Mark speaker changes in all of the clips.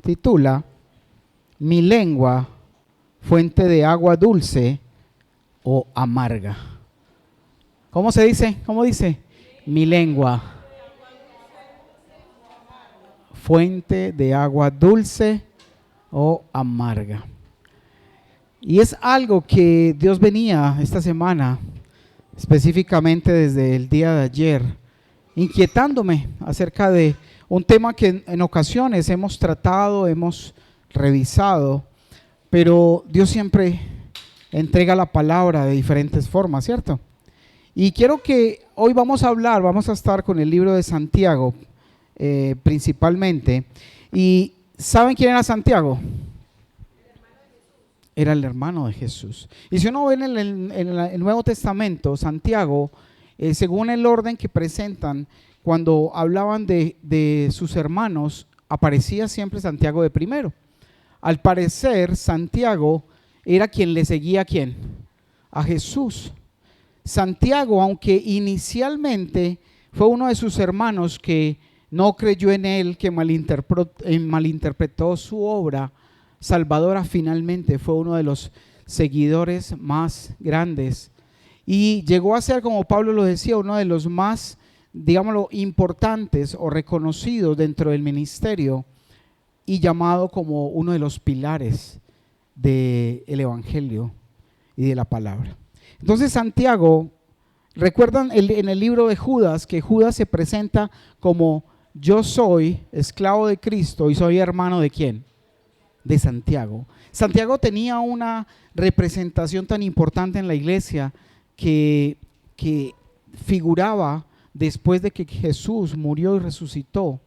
Speaker 1: titula Mi lengua, fuente de agua dulce o amarga. ¿Cómo se dice? ¿Cómo dice? Mi lengua, fuente de agua dulce o amarga. Y es algo que Dios venía esta semana, específicamente desde el día de ayer, inquietándome acerca de un tema que en ocasiones hemos tratado, hemos revisado, pero Dios siempre entrega la palabra de diferentes formas, ¿cierto? Y quiero que hoy vamos a estar con el libro de Santiago principalmente. ¿Y saben quién era Santiago? Era el hermano de Jesús. Y si uno ve en el Nuevo Testamento, Santiago, según el orden que presentan, cuando hablaban de sus hermanos, aparecía siempre Santiago de primero. Al parecer, Santiago era quien le seguía ¿a quién? A Jesús. Santiago, aunque inicialmente fue uno de sus hermanos que no creyó en él, que malinterpretó su obra salvadora, finalmente fue uno de los seguidores más grandes y llegó a ser, como Pablo lo decía, uno de los más, digámoslo, importantes o reconocidos dentro del ministerio y llamado como uno de los pilares del evangelio y de la palabra. Entonces Santiago, recuerdan en el libro de Judas que Judas se presenta como yo soy esclavo de Cristo y soy hermano de ¿quién? De Santiago. Santiago tenía una representación tan importante en la iglesia que figuraba después de que Jesús murió y resucitó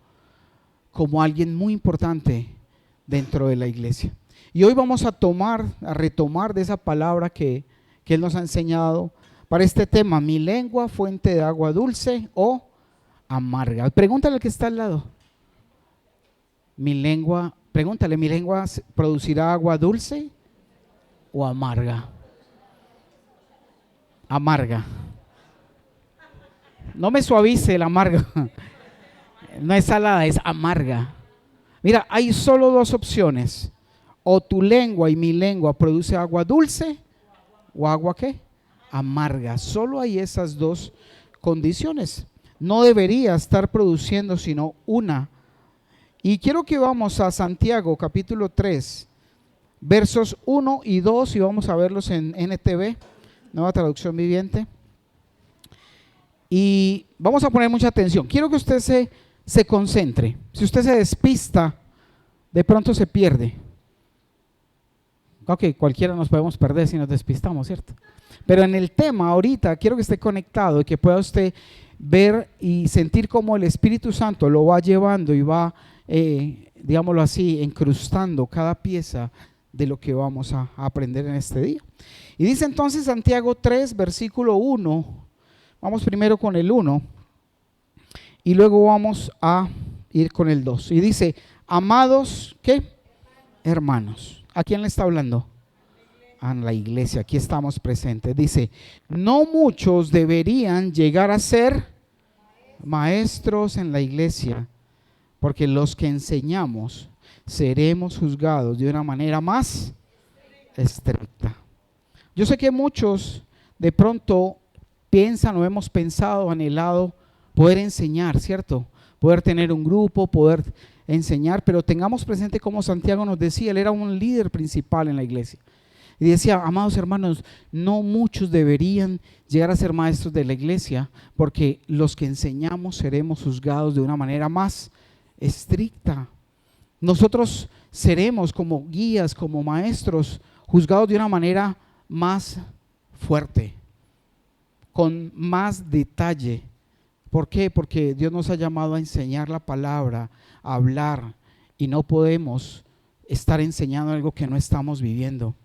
Speaker 1: como alguien muy importante dentro de la iglesia. Y hoy vamos a retomar de esa palabra que Él nos ha enseñado para este tema, mi lengua, fuente de agua dulce o amarga. Pregúntale al que está al lado. Pregúntale, ¿mi lengua producirá agua dulce o amarga? Amarga. No me suavice el amargo. No es salada, es amarga. Mira, hay solo dos opciones. O tu lengua y mi lengua produce agua dulce o agua ¿qué? Amarga. Solo hay esas dos condiciones. No debería estar produciendo sino una. Y quiero que vamos a Santiago capítulo 3, versos 1 y 2 y vamos a verlos en NTV, Nueva Traducción Viviente. Y vamos a poner mucha atención. Quiero que usted se concentre. Si usted se despista, de pronto se pierde. Ok, cualquiera nos podemos perder si nos despistamos, ¿cierto? Pero en el tema ahorita quiero que esté conectado y que pueda usted ver y sentir cómo el Espíritu Santo lo va llevando y va, digámoslo así, incrustando cada pieza de lo que vamos a aprender en este día. Y dice entonces Santiago 3, versículo 1, vamos primero con el 1 y luego vamos a ir con el 2. Y dice, amados, ¿qué? Hermanos. ¿A quién le está hablando? A la iglesia, aquí estamos presentes. Dice, no muchos deberían llegar a ser maestros en la iglesia, porque los que enseñamos seremos juzgados de una manera más estricta. Yo sé que muchos de pronto piensan o hemos pensado, anhelado poder enseñar, ¿cierto? Poder tener un grupo, poder enseñar, pero tengamos presente como Santiago nos decía, él era un líder principal en la iglesia. Y decía, amados hermanos, no muchos deberían llegar a ser maestros de la iglesia, porque los que enseñamos seremos juzgados de una manera más estricta. Nosotros seremos como guías, como maestros, juzgados de una manera más fuerte, con más detalle. ¿Por qué? Porque Dios nos ha llamado a enseñar la palabra, a hablar, y no podemos estar enseñando algo que no estamos viviendo.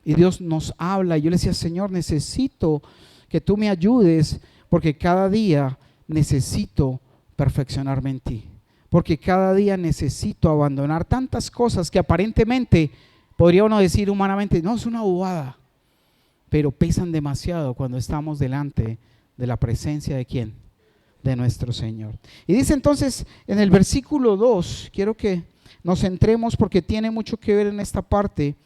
Speaker 1: Y Dios nos habla y yo le decía, Señor, necesito que tú me ayudes porque cada día necesito perfeccionarme en ti. Porque cada día necesito abandonar tantas cosas que aparentemente podría uno decir humanamente, no, es una bobada, pero pesan demasiado cuando estamos delante de la presencia de ¿quién? De nuestro Señor. Y dice entonces en el versículo 2, quiero que nos centremos porque tiene mucho que ver en esta parte.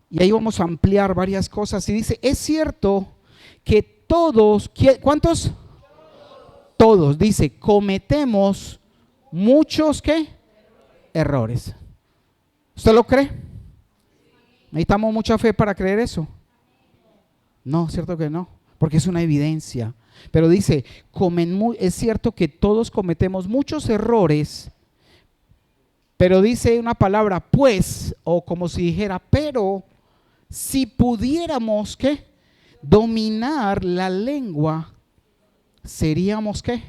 Speaker 1: Y ahí vamos a ampliar varias cosas. Y dice, es cierto que todos, ¿cuántos? Todos, dice, cometemos muchos, ¿qué? Errores. ¿Usted lo cree? ¿Necesitamos mucha fe para creer eso? No, cierto que no, porque es una evidencia. Pero dice, es cierto que todos cometemos muchos errores, pero dice una palabra, pues, o como si dijera, pero si pudiéramos, ¿qué? Dominar la lengua, seríamos, ¿qué?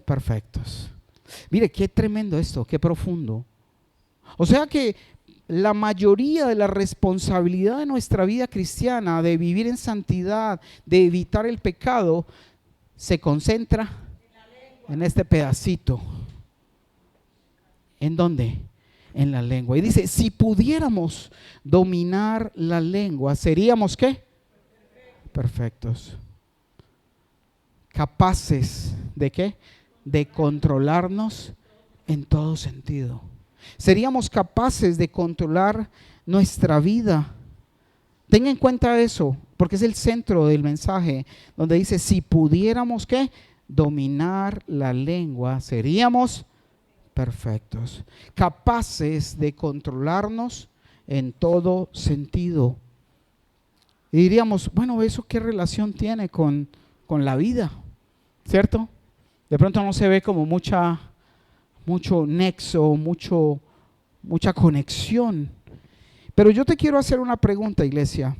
Speaker 1: Perfectos. Mire, qué tremendo esto, qué profundo. O sea que la mayoría de la responsabilidad de nuestra vida cristiana, de vivir en santidad, de evitar el pecado, se concentra en este pedacito. ¿En dónde? En la lengua. Y dice, si pudiéramos dominar la lengua, ¿seríamos qué? Perfectos. Capaces ¿de qué? De controlarnos en todo sentido. Seríamos capaces de controlar nuestra vida. Tenga en cuenta eso, porque es el centro del mensaje, donde dice, si pudiéramos ¿qué? Dominar la lengua, seríamos perfectos, capaces de controlarnos en todo sentido. Y diríamos, bueno, ¿eso qué relación tiene con la vida? ¿Cierto? De pronto no se ve como mucho nexo, mucha conexión. Pero yo te quiero hacer una pregunta, iglesia.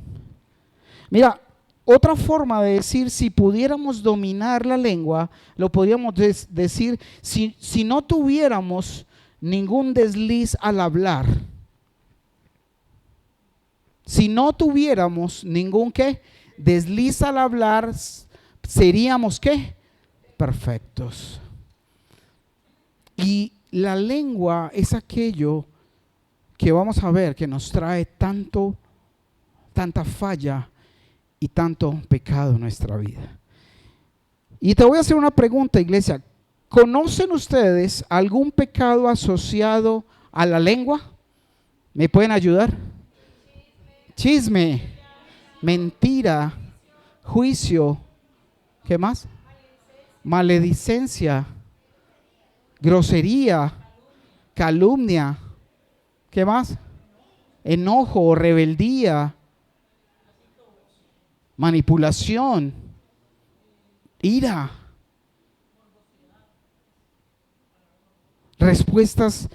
Speaker 1: Mira, otra forma de decir si pudiéramos dominar la lengua, lo podríamos decir si no tuviéramos ningún desliz al hablar. Si no tuviéramos ningún ¿qué? Desliz al hablar, seríamos ¿qué? Perfectos. Y la lengua es aquello que vamos a ver que nos trae tanta falla y tanto pecado en nuestra vida. Y te voy a hacer una pregunta, iglesia. ¿Conocen ustedes algún pecado asociado a la lengua? ¿Me pueden ayudar? Chisme, mentira, juicio, ¿qué más? Maledicencia, grosería, calumnia, ¿qué más? Enojo, rebeldía, manipulación, ira, respuestas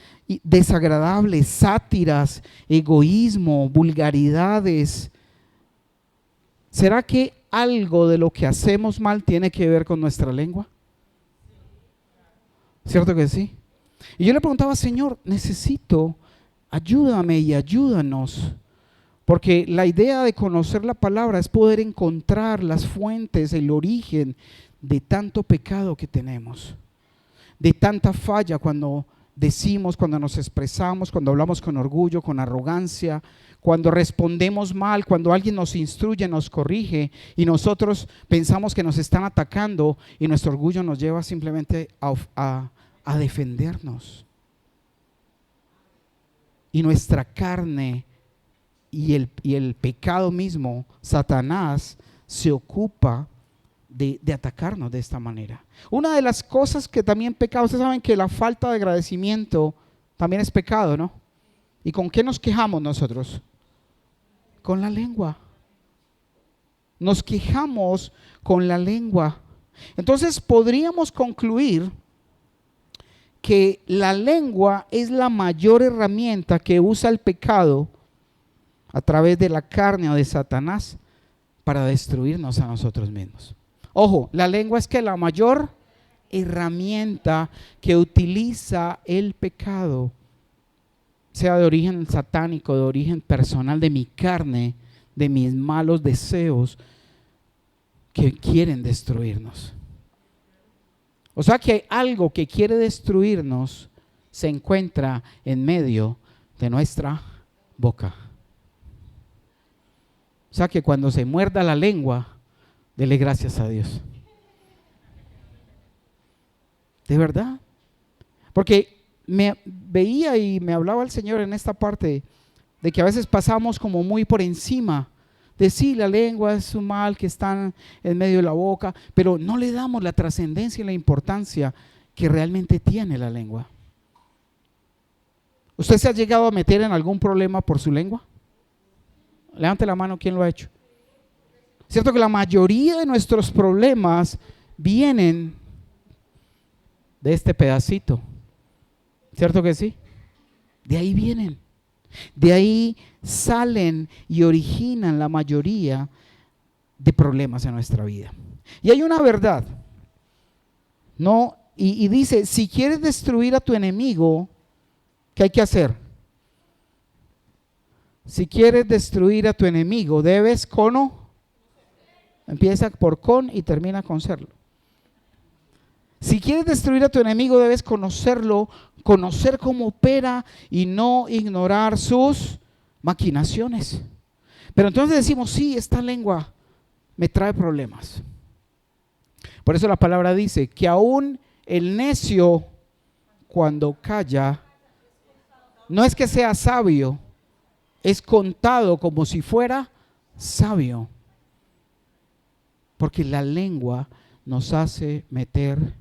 Speaker 1: desagradables, sátiras, egoísmo, vulgaridades. ¿Será que algo de lo que hacemos mal tiene que ver con nuestra lengua? ¿Cierto que sí? Y yo le preguntaba, Señor, ayúdame y ayúdanos. Porque la idea de conocer la palabra es poder encontrar las fuentes, el origen de tanto pecado que tenemos, de tanta falla cuando decimos, cuando nos expresamos, cuando hablamos con orgullo, con arrogancia, cuando respondemos mal, cuando alguien nos instruye, nos corrige y nosotros pensamos que nos están atacando y nuestro orgullo nos lleva simplemente a defendernos. Y nuestra carne y el pecado mismo, Satanás, se ocupa de atacarnos de esta manera. Una de las cosas que también peca, ustedes saben que la falta de agradecimiento también es pecado, ¿no? ¿Y con qué nos quejamos nosotros? Con la lengua. Nos quejamos con la lengua. Entonces podríamos concluir que la lengua es la mayor herramienta que usa el pecado a través de la carne o de Satanás para destruirnos a nosotros mismos. Ojo, la lengua es que la mayor herramienta que utiliza el pecado, sea de origen satánico, de origen personal, de mi carne, de mis malos deseos que quieren destruirnos. O sea que algo que quiere destruirnos se encuentra en medio de nuestra boca. O sea que cuando se muerda la lengua, dele gracias a Dios. ¿De verdad? Porque me veía y me hablaba el Señor en esta parte de que a veces pasamos como muy por encima de sí, la lengua es un mal que está en medio de la boca, pero no le damos la trascendencia y la importancia que realmente tiene la lengua. ¿Usted se ha llegado a meter en algún problema por su lengua? Levante la mano, ¿quién lo ha hecho? Cierto que la mayoría de nuestros problemas vienen de este pedacito, ¿cierto que sí? De ahí vienen, de ahí salen y originan la mayoría de problemas en nuestra vida. Y hay una verdad, ¿no? Y dice, si quieres destruir a tu enemigo, ¿qué hay que hacer? Si quieres destruir a tu enemigo, debes empieza por con y termina con serlo. Si quieres destruir a tu enemigo, debes conocerlo, conocer cómo opera y no ignorar sus maquinaciones. Pero entonces decimos, sí, esta lengua me trae problemas. Por eso la palabra dice que aún el necio, cuando calla, no es que sea sabio, es contado como si fuera sabio. Porque la lengua nos hace meter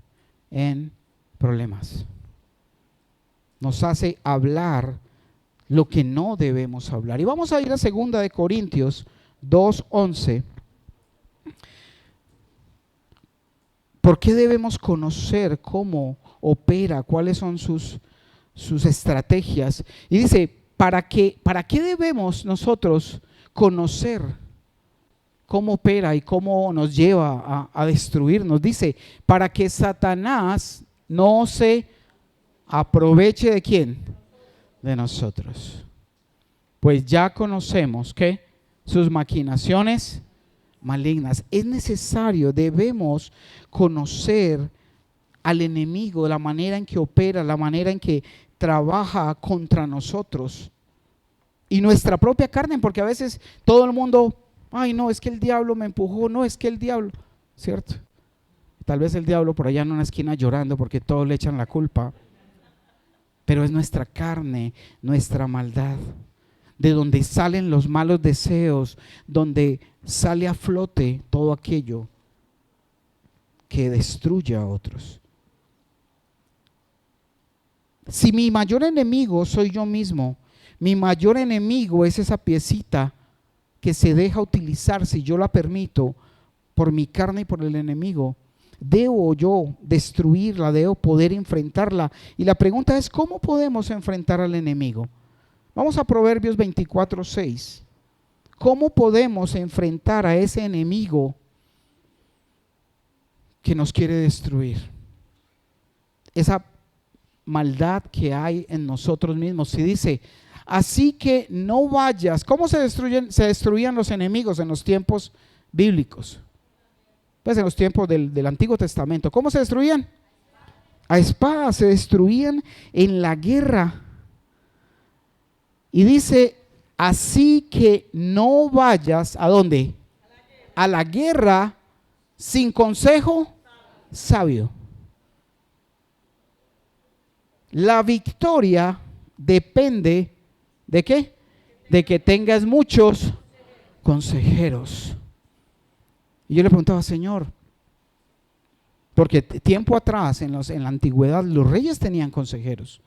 Speaker 1: en problemas. Nos hace hablar lo que no debemos hablar. Y vamos a ir a 2 Corintios 2:11. ¿Por qué debemos conocer cómo opera, cuáles son sus estrategias? Y dice, ¿para qué debemos nosotros conocer cómo opera y cómo nos lleva a destruirnos? Dice, para que Satanás no se aproveche ¿de quién? De nosotros. Pues ya conocemos que sus maquinaciones malignas. Es necesario, debemos conocer al enemigo, la manera en que opera, la manera en que trabaja contra nosotros y nuestra propia carne, porque a veces todo el mundo, ay no, es que el diablo me empujó, no, es que el diablo, ¿cierto? Tal vez el diablo por allá en una esquina llorando porque todos le echan la culpa, pero es nuestra carne, nuestra maldad, de donde salen los malos deseos, donde sale a flote todo aquello que destruye a otros. Si mi mayor enemigo soy yo mismo, mi mayor enemigo es esa piecita que se deja utilizar, si yo la permito, por mi carne y por el enemigo, debo yo destruirla, debo poder enfrentarla. Y la pregunta es, ¿cómo podemos enfrentar al enemigo? Vamos a Proverbios 24:6. ¿Cómo podemos enfrentar a ese enemigo que nos quiere destruir? Esa maldad que hay en nosotros mismos. Si dice, así que no vayas. ¿Cómo se destruían los enemigos en los tiempos bíblicos? Pues en los tiempos del Antiguo Testamento. ¿Cómo se destruían? A espada, se destruían en la guerra. Y dice, así que no vayas, ¿a dónde? A la guerra sin consejo sabio. La victoria depende ¿de qué? De que tengas muchos consejeros. Y yo le preguntaba, Señor, porque tiempo atrás en la antigüedad los reyes tenían consejeros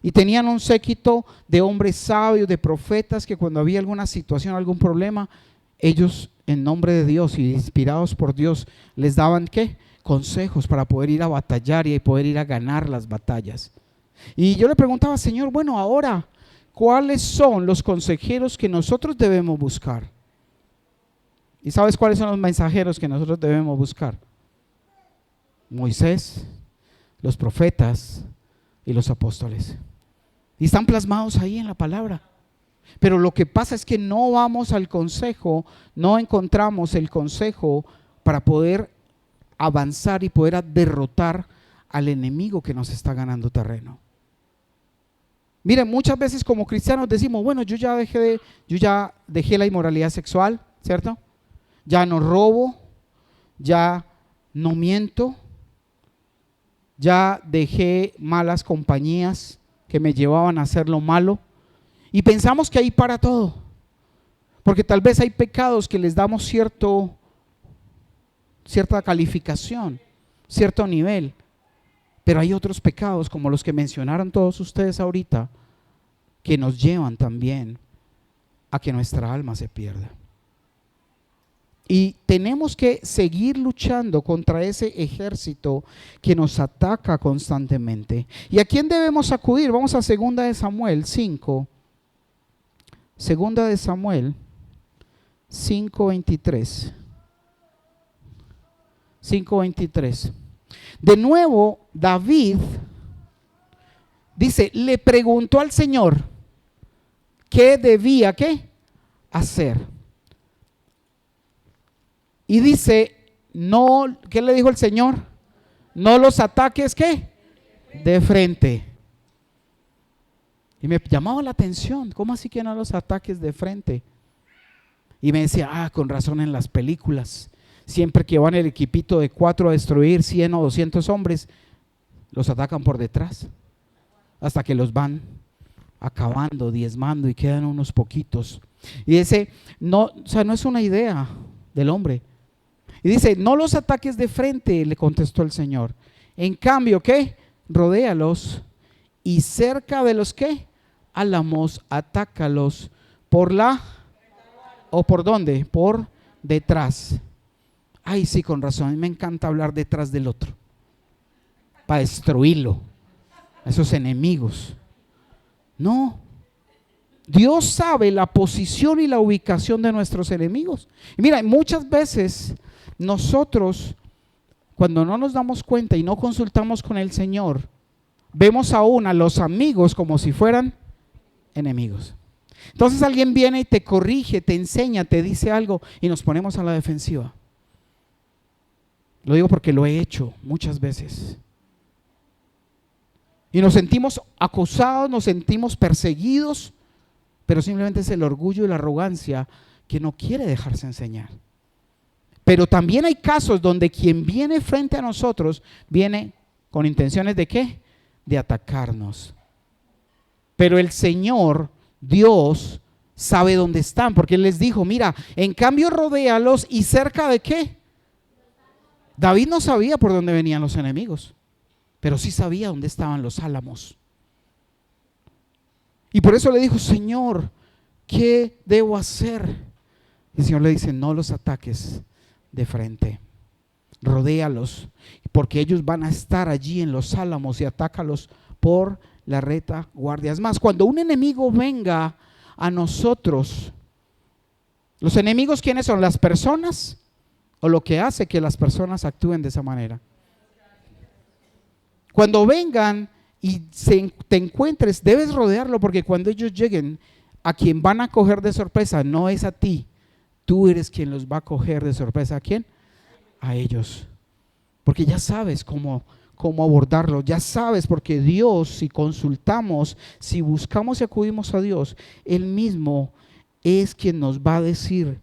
Speaker 1: y tenían un séquito de hombres sabios, de profetas, que cuando había alguna situación, algún problema, ellos en nombre de Dios y inspirados por Dios les daban ¿qué? Consejos para poder ir a batallar y poder ir a ganar las batallas. Y yo le preguntaba, Señor, bueno, ahora, ¿cuáles son los consejeros que nosotros debemos buscar? ¿Y sabes cuáles son los mensajeros que nosotros debemos buscar? Moisés, los profetas y los apóstoles. Y están plasmados ahí en la palabra. Pero lo que pasa es que no vamos al consejo, no encontramos el consejo para poder avanzar y poder derrotar al enemigo que nos está ganando terreno. Miren, muchas veces como cristianos decimos, bueno, yo ya dejé la inmoralidad sexual, ¿cierto? Ya no robo, ya no miento. ya dejé malas compañías que me llevaban a hacer lo malo. Y pensamos que ahí para todo, porque tal vez hay pecados que les damos cierta calificación, cierto nivel, pero hay otros pecados como los que mencionaron todos ustedes ahorita, que nos llevan también a que nuestra alma se pierda. Y tenemos que seguir luchando contra ese ejército que nos ataca constantemente. ¿Y a quién debemos acudir? Vamos a 2 de Samuel 5. 2 de Samuel 5:23. 5:23. De nuevo, David dice, le preguntó al Señor qué debía hacer. Y dice, no, ¿qué le dijo el Señor? No los ataques, de frente. Y me llamaba la atención, ¿cómo así que no los ataques de frente? Y me decía, con razón en las películas, siempre que van el equipito de 4 a destruir 100 o 200 hombres, los atacan por detrás, hasta que los van acabando, diezmando y quedan unos poquitos. Y dice, no, o sea, no es una idea del hombre. Y dice, no los ataques de frente, le contestó el Señor. En cambio, rodéalos y cerca de los álamos, atácalos por ¿o por dónde? Por detrás. Ay, sí, con razón, a mí me encanta hablar detrás del otro, para destruirlo, a esos enemigos. No, Dios sabe la posición y la ubicación de nuestros enemigos. Y mira, muchas veces nosotros, cuando no nos damos cuenta y no consultamos con el Señor, vemos aún a los amigos como si fueran enemigos. Entonces alguien viene y te corrige, te enseña, te dice algo y nos ponemos a la defensiva. Lo digo porque lo he hecho muchas veces. Y nos sentimos acosados, nos sentimos perseguidos, pero simplemente es el orgullo y la arrogancia que no quiere dejarse enseñar. Pero también hay casos donde quien viene frente a nosotros viene con intenciones de de atacarnos. Pero el Señor, Dios, sabe dónde están, porque Él les dijo, mira, en cambio rodéalos y cerca de David no sabía por dónde venían los enemigos, pero sí sabía dónde estaban los álamos. Y por eso le dijo, Señor, ¿qué debo hacer? Y el Señor le dice, no los ataques de frente, rodéalos, porque ellos van a estar allí en los álamos y atácalos por la retaguardia. Es más, cuando un enemigo venga a nosotros, ¿los enemigos quiénes son? ¿Las personas o lo que hace que las personas actúen de esa manera? Cuando vengan y te encuentres, debes rodearlo, porque cuando ellos lleguen, a quien van a coger de sorpresa no es a ti, tú eres quien los va a coger de sorpresa. ¿A quién? A ellos, porque ya sabes cómo abordarlo, ya sabes, porque Dios, si consultamos, si buscamos y acudimos a Dios, Él mismo es quien nos va a decir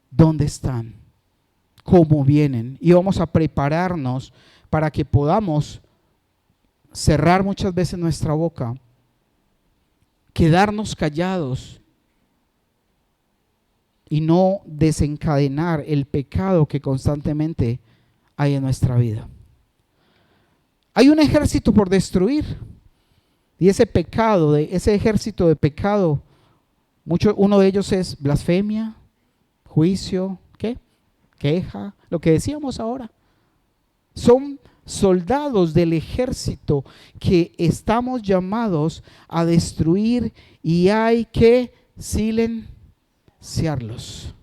Speaker 1: dónde están, cómo vienen, y vamos a prepararnos para que podamos cerrar muchas veces nuestra boca, quedarnos callados y no desencadenar el pecado que constantemente hay en nuestra vida. Hay un ejército por destruir, y ese ejército de pecado, uno de ellos es blasfemia, juicio, queja, lo que decíamos ahora. Son soldados del ejército que estamos llamados a destruir, y hay que silenciarlos.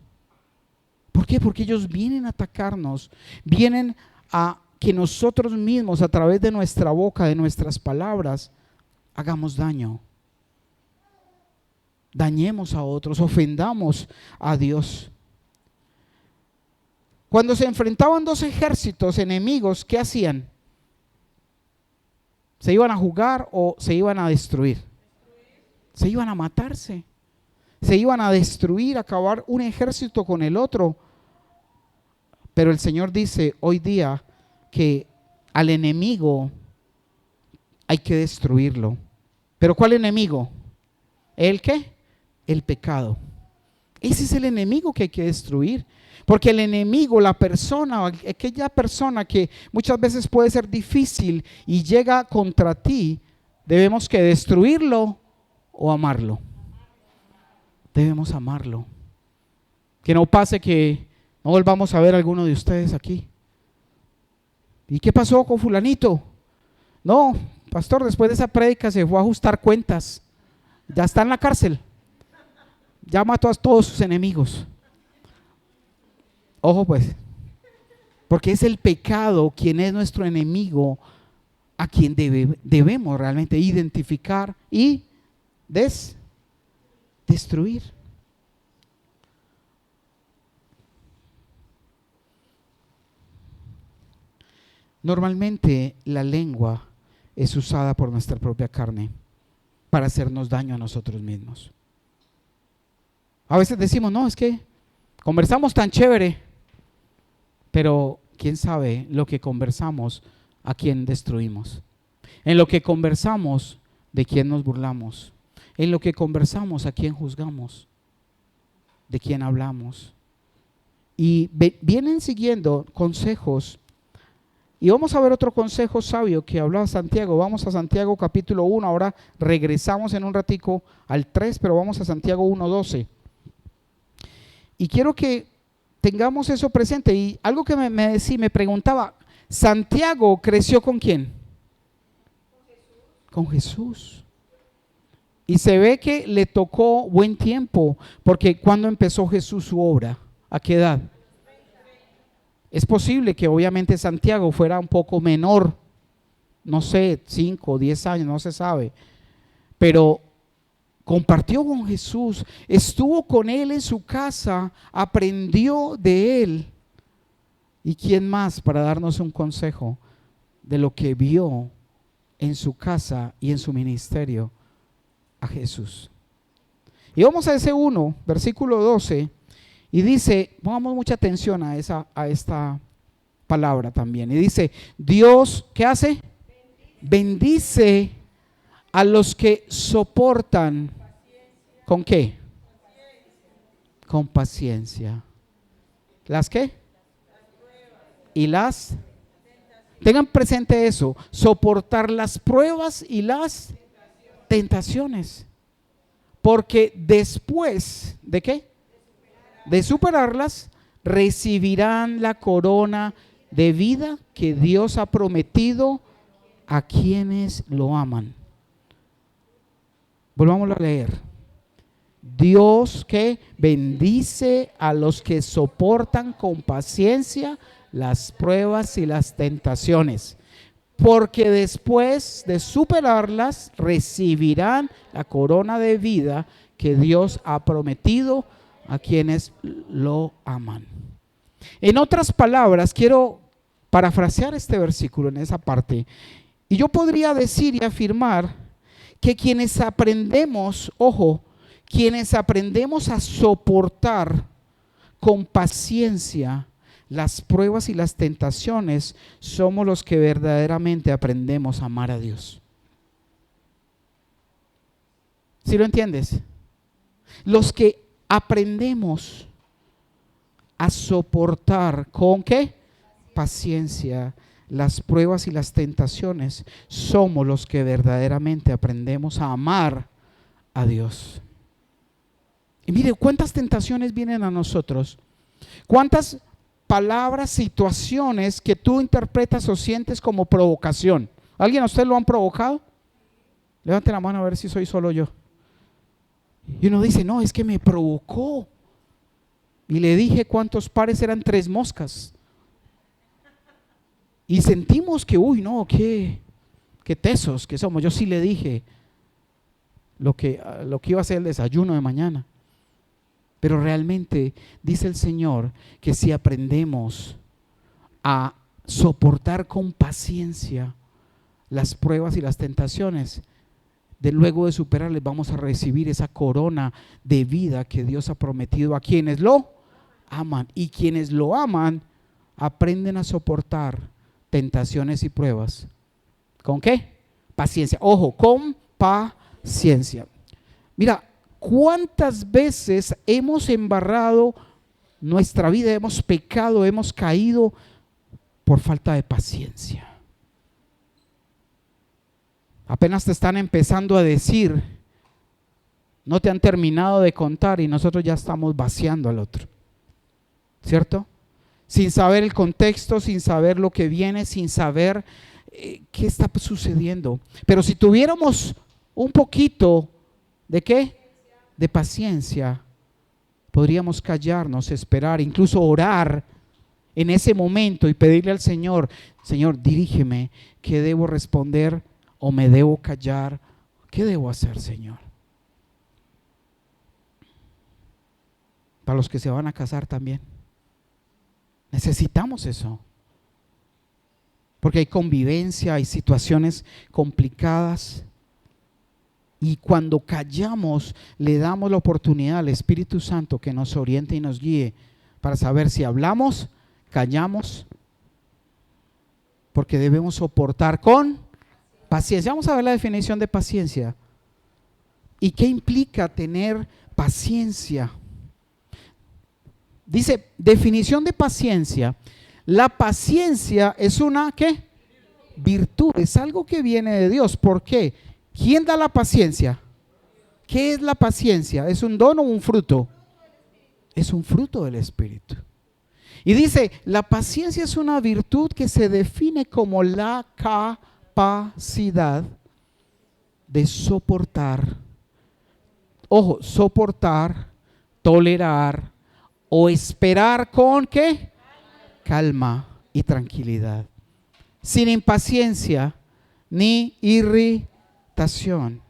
Speaker 1: ¿Por qué? Porque ellos vienen a atacarnos, vienen a que nosotros mismos, a través de nuestra boca, de nuestras palabras, hagamos daño, dañemos a otros, ofendamos a Dios. Cuando se enfrentaban dos ejércitos enemigos, ¿qué hacían? ¿Se iban a jugar o se iban a destruir? Se iban a matarse, se iban a destruir, a acabar un ejército con el otro. Pero el Señor dice hoy día que al enemigo hay que destruirlo. ¿Pero cuál enemigo? ¿El qué? El pecado. Ese es el enemigo que hay que destruir. Porque el enemigo, la persona, aquella persona que muchas veces puede ser difícil y llega contra ti, debemos que destruirlo o amarlo. Debemos amarlo. Que no pase que no volvamos a ver a alguno de ustedes aquí. ¿Y qué pasó con fulanito? No, pastor, después de esa prédica se fue a ajustar cuentas. Ya está en la cárcel. Ya mató a todos sus enemigos. Ojo pues, porque es el pecado quien es nuestro enemigo, a quien debemos realmente identificar y destruir. Normalmente la lengua es usada por nuestra propia carne para hacernos daño a nosotros mismos. A veces decimos, no, es que conversamos tan chévere, pero quién sabe lo que conversamos, a quién destruimos. En lo que conversamos, de quién nos burlamos. En lo que conversamos, a quién juzgamos, de quién hablamos. Y vienen siguiendo consejos. Y vamos a ver otro consejo sabio que hablaba Santiago. Vamos a Santiago capítulo 1, ahora regresamos en un ratico al 3, pero vamos a Santiago 1:12. Y quiero que tengamos eso presente. Y algo que me preguntaba, ¿Santiago creció con quién? Con Jesús. Y se ve que le tocó buen tiempo, porque cuando empezó Jesús su obra, ¿a qué edad? Es posible que obviamente Santiago fuera un poco menor, no sé, 5 o 10 años, no se sabe, pero compartió con Jesús, estuvo con él en su casa, aprendió de él. ¿Y quién más para darnos un consejo de lo que vio en su casa y en su ministerio? A Jesús. Y vamos a ese 1, versículo 12. Y dice, pongamos mucha atención a esta palabra también. Y dice, Dios, ¿qué hace? Bendice a los que soportan. ¿Con qué? Con paciencia. ¿Las qué? Y las. Tengan presente eso, soportar las pruebas y las tentaciones. Porque después, ¿de qué? De superarlas, recibirán la corona de vida que Dios ha prometido a quienes lo aman. Volvámoslo a leer. Dios que bendice a los que soportan con paciencia las pruebas y las tentaciones, porque después de superarlas recibirán la corona de vida que Dios ha prometido a quienes lo aman. En otras palabras, quiero parafrasear este versículo en esa parte, y yo podría decir y afirmar que quienes aprendemos, ojo, quienes aprendemos a soportar con paciencia las pruebas y las tentaciones, somos los que verdaderamente aprendemos a amar a Dios. ¿Sí lo entiendes? Los que aprendemos a soportar con ¿qué? Paciencia las pruebas y las tentaciones, somos los que verdaderamente aprendemos a amar a Dios. Y mire, ¿cuántas tentaciones vienen a nosotros? ¿Cuántas palabras, situaciones que tú interpretas o sientes como provocación? ¿Alguien a usted lo han provocado? Levante la mano a ver si soy solo yo. Y uno dice, no, es que me provocó. Y le dije cuántos pares eran 3 moscas. Y sentimos que, uy, no, qué tesos que somos. Yo sí le dije lo que iba a ser el desayuno de mañana. Pero realmente dice el Señor que si aprendemos a soportar con paciencia las pruebas y las tentaciones, de luego de superarles vamos a recibir esa corona de vida que Dios ha prometido a quienes lo aman. Y quienes lo aman aprenden a soportar tentaciones y pruebas. ¿Con qué? paciencia. Ojo, con paciencia. Mira, ¿cuántas veces hemos embarrado nuestra vida, hemos pecado, hemos caído por falta de paciencia? Apenas te están empezando a decir, no te han terminado de contar y nosotros ya estamos vaciando al otro, ¿cierto? Sin saber el contexto, sin saber lo que viene, sin saber qué está sucediendo. Pero si tuviéramos un poquito de ¿qué? De paciencia, podríamos callarnos, esperar, incluso orar en ese momento y pedirle al Señor, Señor, dirígeme, ¿qué debo responder o me debo callar? ¿Qué debo hacer, Señor? Para los que se van a casar también. Necesitamos eso. Porque hay convivencia, hay situaciones complicadas. Y cuando callamos, le damos la oportunidad al Espíritu Santo que nos oriente y nos guíe para saber si hablamos, callamos, porque debemos soportar con paciencia. Vamos a ver la definición de paciencia. ¿Y qué implica tener paciencia? Dice, definición de paciencia. La paciencia es una, ¿qué? Virtud, es algo que viene de Dios. ¿Por qué? ¿Quién da la paciencia? ¿Qué es la paciencia? ¿Es un don o un fruto? Es un fruto del Espíritu. Y dice, la paciencia es una virtud que se define como la capacidad de soportar, ojo, soportar, tolerar o esperar con ¿qué? Calma y tranquilidad, sin impaciencia ni irritación,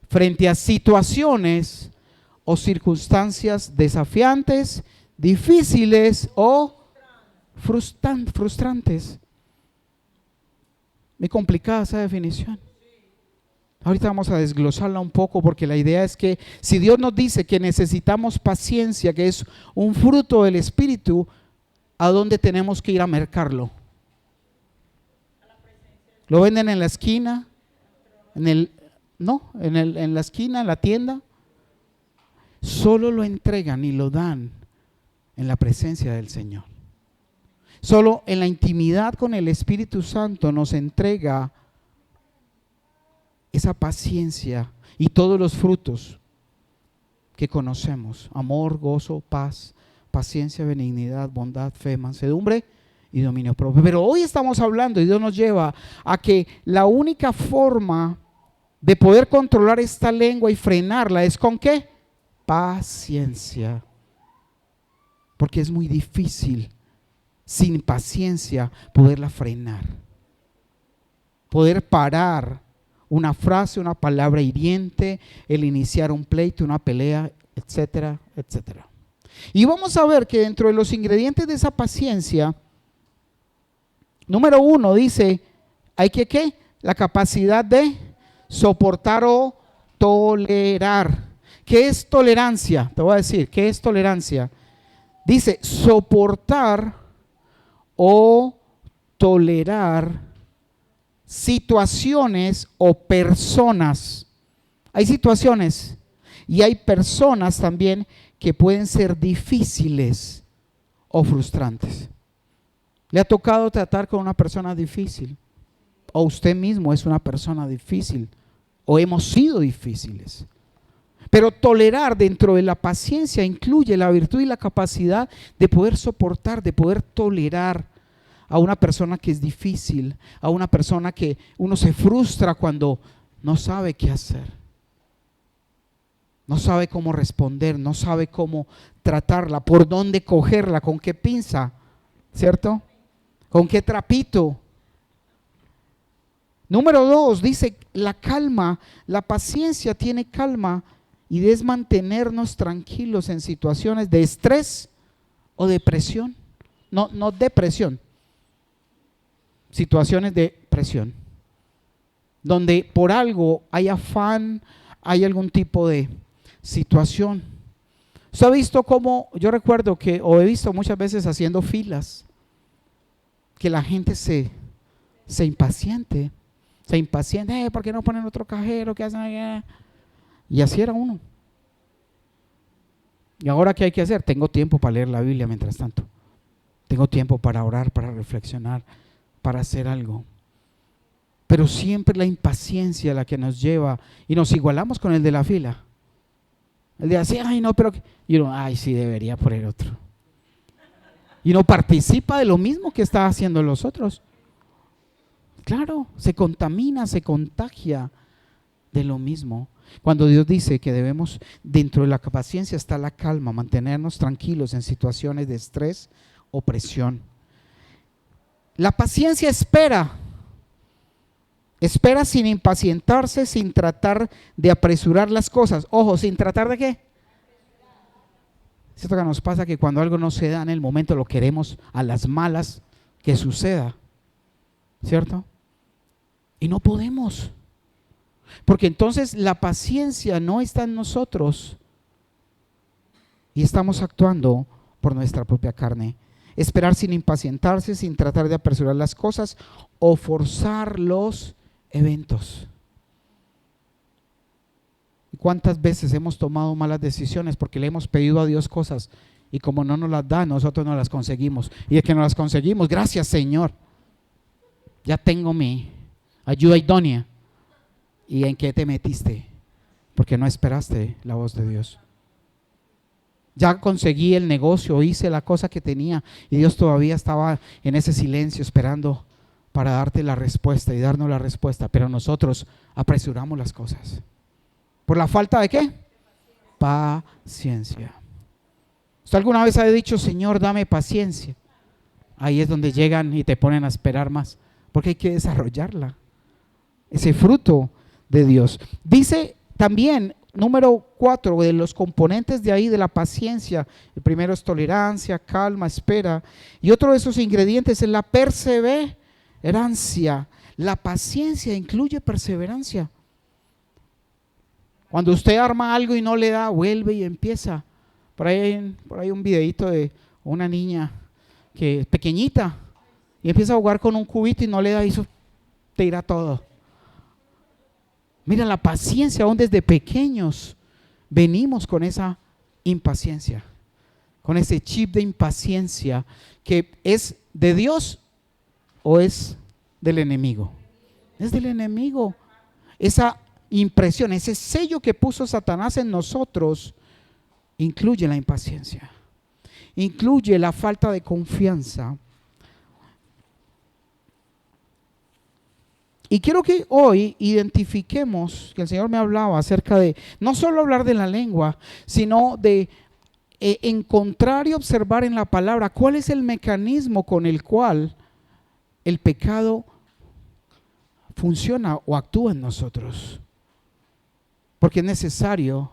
Speaker 1: frente a situaciones o circunstancias desafiantes, difíciles o frustrantes. Muy complicada esa definición. Ahorita vamos a desglosarla un poco, porque la idea es que si Dios nos dice que necesitamos paciencia, que es un fruto del Espíritu, ¿a dónde tenemos que ir a mercarlo? ¿Lo venden en la esquina? ¿En la esquina, en la tienda? Solo lo entregan y lo dan en la presencia del Señor. Solo en la intimidad con el Espíritu Santo nos entrega esa paciencia y todos los frutos que conocemos: amor, gozo, paz, paciencia, benignidad, bondad, fe, mansedumbre y dominio propio. Pero hoy estamos hablando, y Dios nos lleva a que la única forma de poder controlar esta lengua y frenarla es ¿con qué? Paciencia. Porque es muy difícil sin paciencia poderla frenar, poder parar una frase, una palabra hiriente, el iniciar un pleito, una pelea, etcétera, etcétera. Y vamos a ver que dentro de los ingredientes de esa paciencia, número 1 dice, hay que ¿qué? La capacidad de soportar o tolerar. ¿Qué es tolerancia? Te voy a decir, ¿qué es tolerancia? Dice soportar o tolerar situaciones o personas. Hay situaciones y hay personas también que pueden ser difíciles o frustrantes. ¿Le ha tocado tratar con una persona difícil? ¿O usted mismo es una persona difícil? ¿O hemos sido difíciles? Pero tolerar dentro de la paciencia incluye la virtud y la capacidad de poder soportar, de poder tolerar a una persona que es difícil, a una persona que uno se frustra cuando no sabe qué hacer, no sabe cómo responder, no sabe cómo tratarla, por dónde cogerla, con qué pinza, ¿cierto? ¿Con qué trapito? Número 2, dice la calma, la paciencia tiene calma y es mantenernos tranquilos en situaciones de estrés o depresión. No depresión, situaciones de presión, donde por algo hay afán, hay algún tipo de situación. ¿Usted ha visto cómo? Yo recuerdo que, o he visto muchas veces haciendo filas, que la gente se impaciente Se impacienta, ¿por qué no ponen otro cajero? ¿Qué hacen allá? Y así era uno. ¿Y ahora qué hay que hacer? Tengo tiempo para leer la Biblia mientras tanto. Tengo tiempo para orar, para reflexionar, para hacer algo. Pero siempre la impaciencia la que nos lleva y nos igualamos con el de la fila. El de así, ay no, pero... Y uno, ay sí, debería poner otro. Y uno participa de lo mismo que está haciendo los otros. Claro, se contamina, se contagia de lo mismo. Cuando Dios dice que debemos, dentro de la paciencia está la calma, mantenernos tranquilos en situaciones de estrés o presión. La paciencia espera sin impacientarse, sin tratar de apresurar las cosas. Ojo, ¿sin tratar de qué? Esto que nos pasa que cuando algo no se da en el momento lo queremos a las malas que suceda, ¿cierto? Y no podemos, porque entonces la paciencia no está en nosotros y estamos actuando por nuestra propia carne. Esperar sin impacientarse, sin tratar de apresurar las cosas o forzar los eventos. ¿Cuántas veces hemos tomado malas decisiones porque le hemos pedido a Dios cosas y como no nos las da, nosotros no las conseguimos? Y es que no las conseguimos, gracias Señor, ya tengo mi ayuda idónea. ¿Y en qué te metiste? Porque no esperaste la voz de Dios. Ya conseguí el negocio, hice la cosa que tenía y Dios todavía estaba en ese silencio esperando para darte la respuesta y darnos la respuesta, pero nosotros apresuramos las cosas. ¿Por la falta de qué? Paciencia. ¿Usted alguna vez ha dicho, Señor, dame paciencia? Ahí es donde llegan y te ponen a esperar más, porque hay que desarrollarla, ese fruto de Dios. Dice también, número 4, de los componentes de ahí de la paciencia, el primero es tolerancia, calma, espera, y otro de esos ingredientes es la perseverancia. La paciencia incluye perseverancia. Cuando usted arma algo y no le da, vuelve y empieza. Por ahí hay un videito de una niña que es pequeñita y empieza a jugar con un cubito y no le da y eso tira todo. Mira, la paciencia, aún desde pequeños venimos con esa impaciencia, con ese chip de impaciencia que es de Dios o es del enemigo. Es del enemigo. Esa impresión, ese sello que puso Satanás en nosotros incluye la impaciencia, incluye la falta de confianza. Y quiero que hoy identifiquemos, que el Señor me hablaba acerca de no solo hablar de la lengua, sino de encontrar y observar en la palabra cuál es el mecanismo con el cual el pecado funciona o actúa en nosotros. Porque es necesario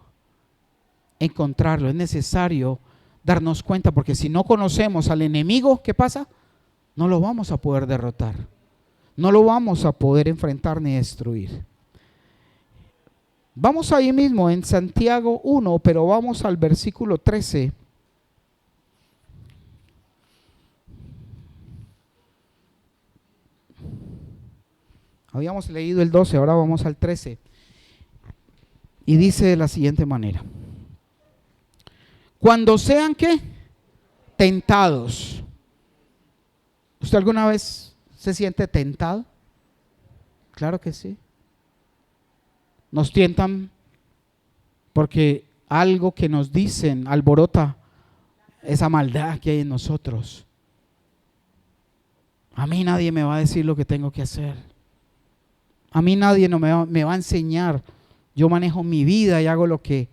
Speaker 1: encontrarlo, es necesario darnos cuenta, porque si no conocemos al enemigo, ¿qué pasa? No lo vamos a poder derrotar, no lo vamos a poder enfrentar ni destruir. Vamos ahí mismo en Santiago 1, pero vamos al versículo 13. Habíamos leído el 12, ahora vamos al 13. Y dice de la siguiente manera: cuando sean ¿qué? Tentados. ¿Usted alguna vez se siente tentado? Claro que sí. Nos tientan porque algo que nos dicen alborota esa maldad que hay en nosotros. A mí nadie me va a decir lo que tengo que hacer. A mí nadie me va a enseñar. Yo manejo mi vida y hago lo que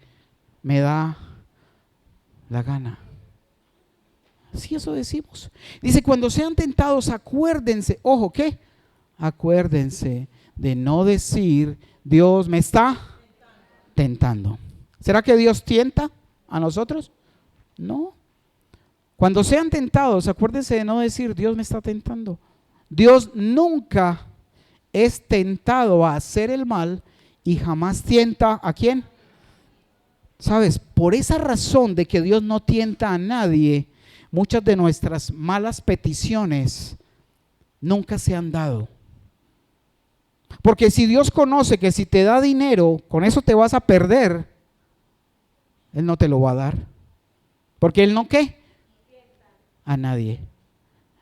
Speaker 1: me da la gana. Sí, eso decimos. Dice, cuando sean tentados, acuérdense, ojo, ¿qué? Acuérdense de no decir, Dios me está tentando. ¿Será que Dios tienta a nosotros? No. Cuando sean tentados, acuérdense de no decir, Dios me está tentando. Dios nunca es tentado a hacer el mal y jamás tienta ¿a quién? ¿Sabes? Por esa razón de que Dios no tienta a nadie, muchas de nuestras malas peticiones nunca se han dado. Porque si Dios conoce que si te da dinero, con eso te vas a perder, Él no te lo va a dar. Porque Él no, ¿qué? A nadie.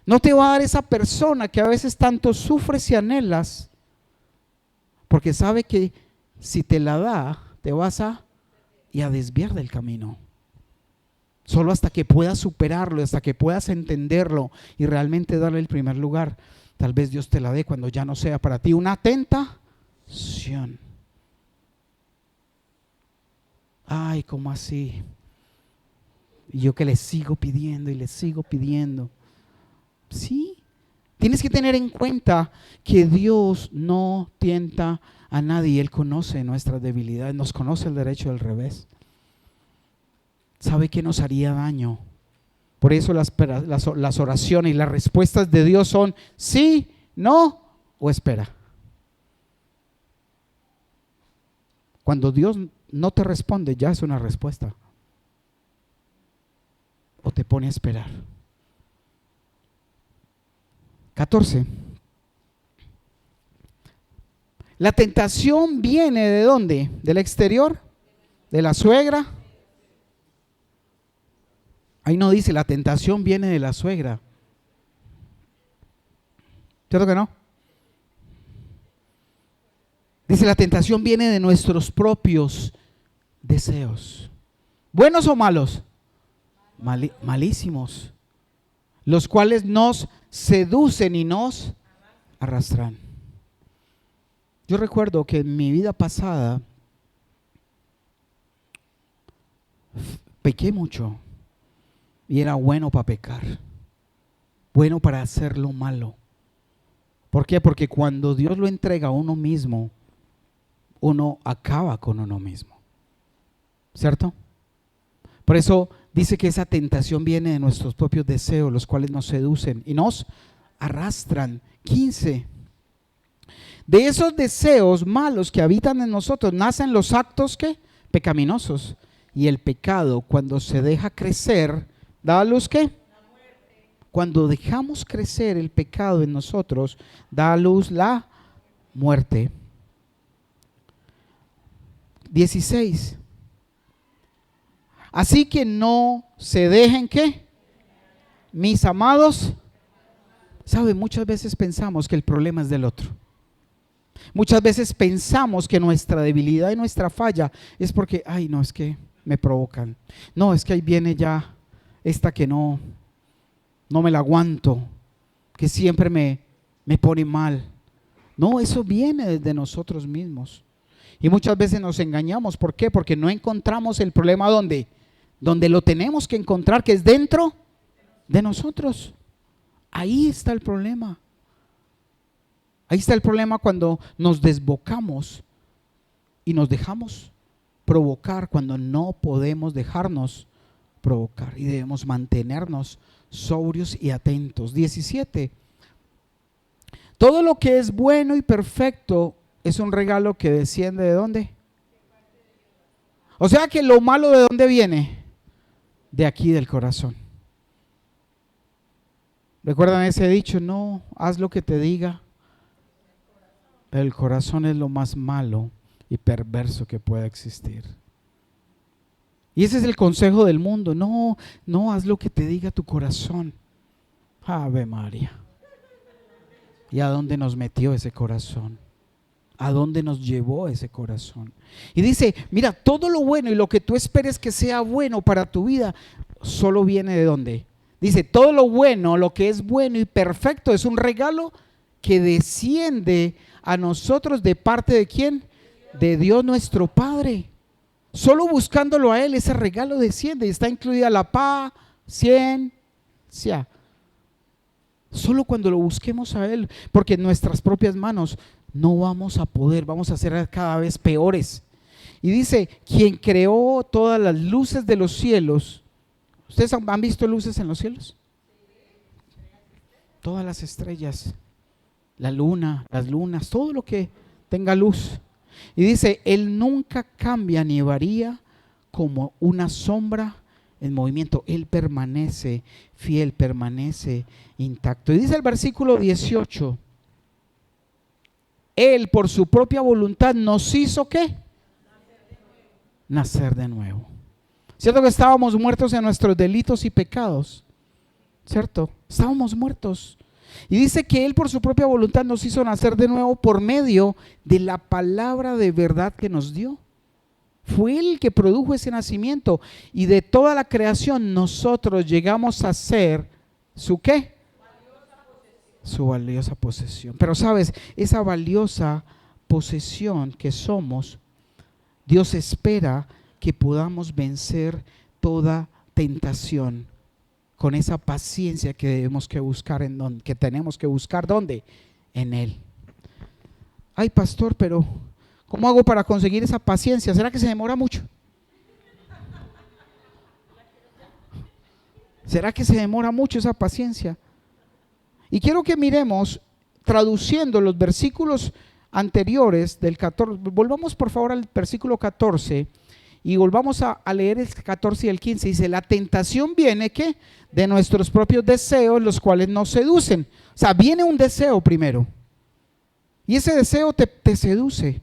Speaker 1: No te va a dar esa persona que a veces tanto sufres y anhelas, porque sabe que si te la da, te vas a desviar del camino. Solo hasta que puedas superarlo, hasta que puedas entenderlo y realmente darle el primer lugar. Tal vez Dios te la dé cuando ya no sea para ti una tentación. Ay, ¿cómo así? Y yo que le sigo pidiendo y le sigo pidiendo. Sí, tienes que tener en cuenta que Dios no tienta a nadie. Él conoce nuestras debilidades, nos conoce el derecho del revés. Sabe que nos haría daño. Por eso las oraciones y las respuestas de Dios son sí, no o espera. Cuando Dios no te responde, ya es una respuesta. O te pone a esperar. 14. La tentación viene ¿de dónde? ¿Del exterior? ¿De la suegra? Ahí no dice, la tentación viene de la suegra. ¿Cierto que no? Dice, la tentación viene de nuestros propios deseos. ¿Buenos o malos? Malísimos. Los cuales nos seducen y nos arrastran. Yo recuerdo que en mi vida pasada pequé mucho y era bueno para pecar, bueno para hacer lo malo. ¿Por qué? Porque cuando Dios lo entrega a uno mismo, uno acaba con uno mismo, ¿cierto? Por eso dice que esa tentación viene de nuestros propios deseos, los cuales nos seducen y nos arrastran. 15. De esos deseos malos que habitan en nosotros nacen los actos ¿qué? Pecaminosos. Y el pecado, cuando se deja crecer, ¿da a luz qué? Cuando dejamos crecer el pecado en nosotros, da a luz la muerte. 16. Así que no se dejen ¿qué? Mis amados. ¿Sabe? Muchas veces pensamos que el problema es del otro. Muchas veces pensamos que nuestra debilidad y nuestra falla es porque, ay, no, es que me provocan. No, es que ahí viene ya esta que no me la aguanto, que siempre me pone mal. No, eso viene desde nosotros mismos. Y muchas veces nos engañamos. ¿Por qué? Porque no encontramos el problema donde lo tenemos que encontrar, que es dentro de nosotros. Ahí está el problema. Ahí está el problema cuando nos desbocamos y nos dejamos provocar cuando no podemos dejarnos provocar y debemos mantenernos sobrios y atentos. 17. Todo lo que es bueno y perfecto es un regalo que desciende ¿de dónde? O sea que lo malo ¿de dónde viene? De aquí, del corazón. ¿Recuerdan ese dicho? No, haz lo que te diga. El corazón es lo más malo y perverso que pueda existir. Y ese es el consejo del mundo. No, haz lo que te diga tu corazón. Ave María. ¿Y a dónde nos metió ese corazón? ¿A dónde nos llevó ese corazón? Y dice, mira, todo lo bueno y lo que tú esperes que sea bueno para tu vida, solo viene ¿de dónde? Dice, todo lo bueno, lo que es bueno y perfecto es un regalo que desciende a nosotros de parte ¿de quién? De Dios nuestro Padre. Solo buscándolo a Él, ese regalo desciende y está incluida la paciencia. Solo cuando lo busquemos a Él, porque en nuestras propias manos no vamos a poder, vamos a ser cada vez peores. Y dice, quien creó todas las luces de los cielos. ¿Ustedes han visto luces en los cielos? Todas las estrellas, la luna, las lunas, todo lo que tenga luz. Y dice, Él nunca cambia ni varía como una sombra en movimiento. Él permanece fiel, permanece intacto. Y dice el versículo 18, Él por su propia voluntad nos hizo ¿qué? Nacer de nuevo. ¿Cierto que estábamos muertos en nuestros delitos y pecados? ¿Cierto? Estábamos muertos. Y dice que Él por su propia voluntad nos hizo nacer de nuevo por medio de la palabra de verdad que nos dio. Fue Él el que produjo ese nacimiento. Y de toda la creación nosotros llegamos a ser ¿su qué? Su valiosa posesión. Pero sabes, esa valiosa posesión que somos, Dios espera que podamos vencer toda tentación con esa paciencia que debemos que buscar que tenemos que buscar ¿dónde? En Él. Ay, pastor, pero ¿cómo hago para conseguir esa paciencia? ¿Será que se demora mucho? ¿Será que se demora mucho esa paciencia? Y quiero que miremos, traduciendo los versículos anteriores del 14, volvamos por favor al versículo 14 y volvamos a leer el 14 y el 15. Dice, la tentación viene ¿qué? De nuestros propios deseos, los cuales nos seducen. O sea, viene un deseo primero y ese deseo te seduce.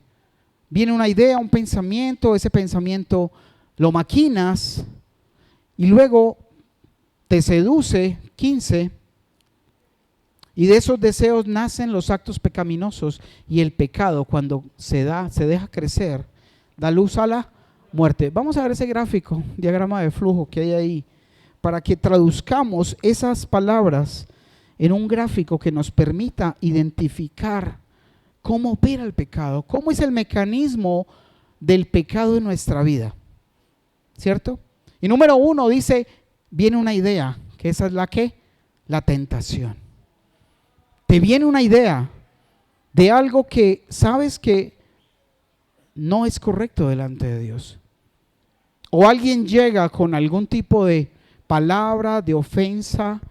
Speaker 1: Viene una idea, un pensamiento, ese pensamiento lo maquinas y luego te seduce, 15, y de esos deseos nacen los actos pecaminosos, y el pecado cuando se deja crecer, da luz a la muerte. Vamos a ver ese gráfico, diagrama de flujo que hay ahí, para que traduzcamos esas palabras en un gráfico que nos permita identificar cómo opera el pecado, cómo es el mecanismo del pecado en nuestra vida, ¿cierto? Y número 1 dice, viene una idea, que esa es la que, la tentación. Te viene una idea de algo que sabes que no es correcto delante de Dios. O alguien llega con algún tipo de palabra, de ofensa,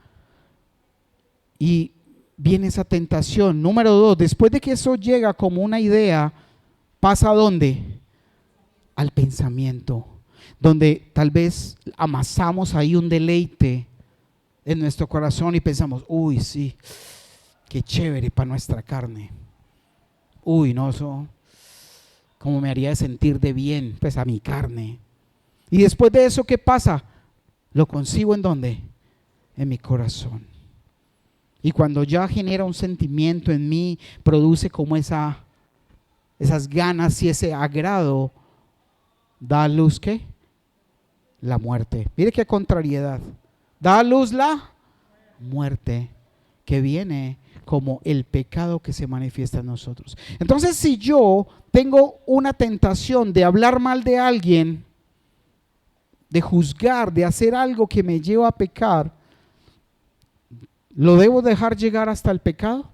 Speaker 1: y viene esa tentación. Número 2, después de que eso llega como una idea, ¿pasa a dónde? Al pensamiento, donde tal vez amasamos ahí un deleite en nuestro corazón y pensamos, uy, sí, qué chévere para nuestra carne. Uy, no, eso, ¿cómo me haría sentir de bien? Pues a mi carne. Y después de eso, ¿qué pasa? Lo concibo ¿en dónde? En mi corazón. Y cuando ya genera un sentimiento en mí, produce como esas ganas y ese agrado, da a luz ¿qué? La muerte. Mire qué contrariedad. Da a luz la muerte, que viene como el pecado que se manifiesta en nosotros. Entonces, si yo tengo una tentación de hablar mal de alguien, de juzgar, de hacer algo que me lleva a pecar, ¿lo debo dejar llegar hasta el pecado?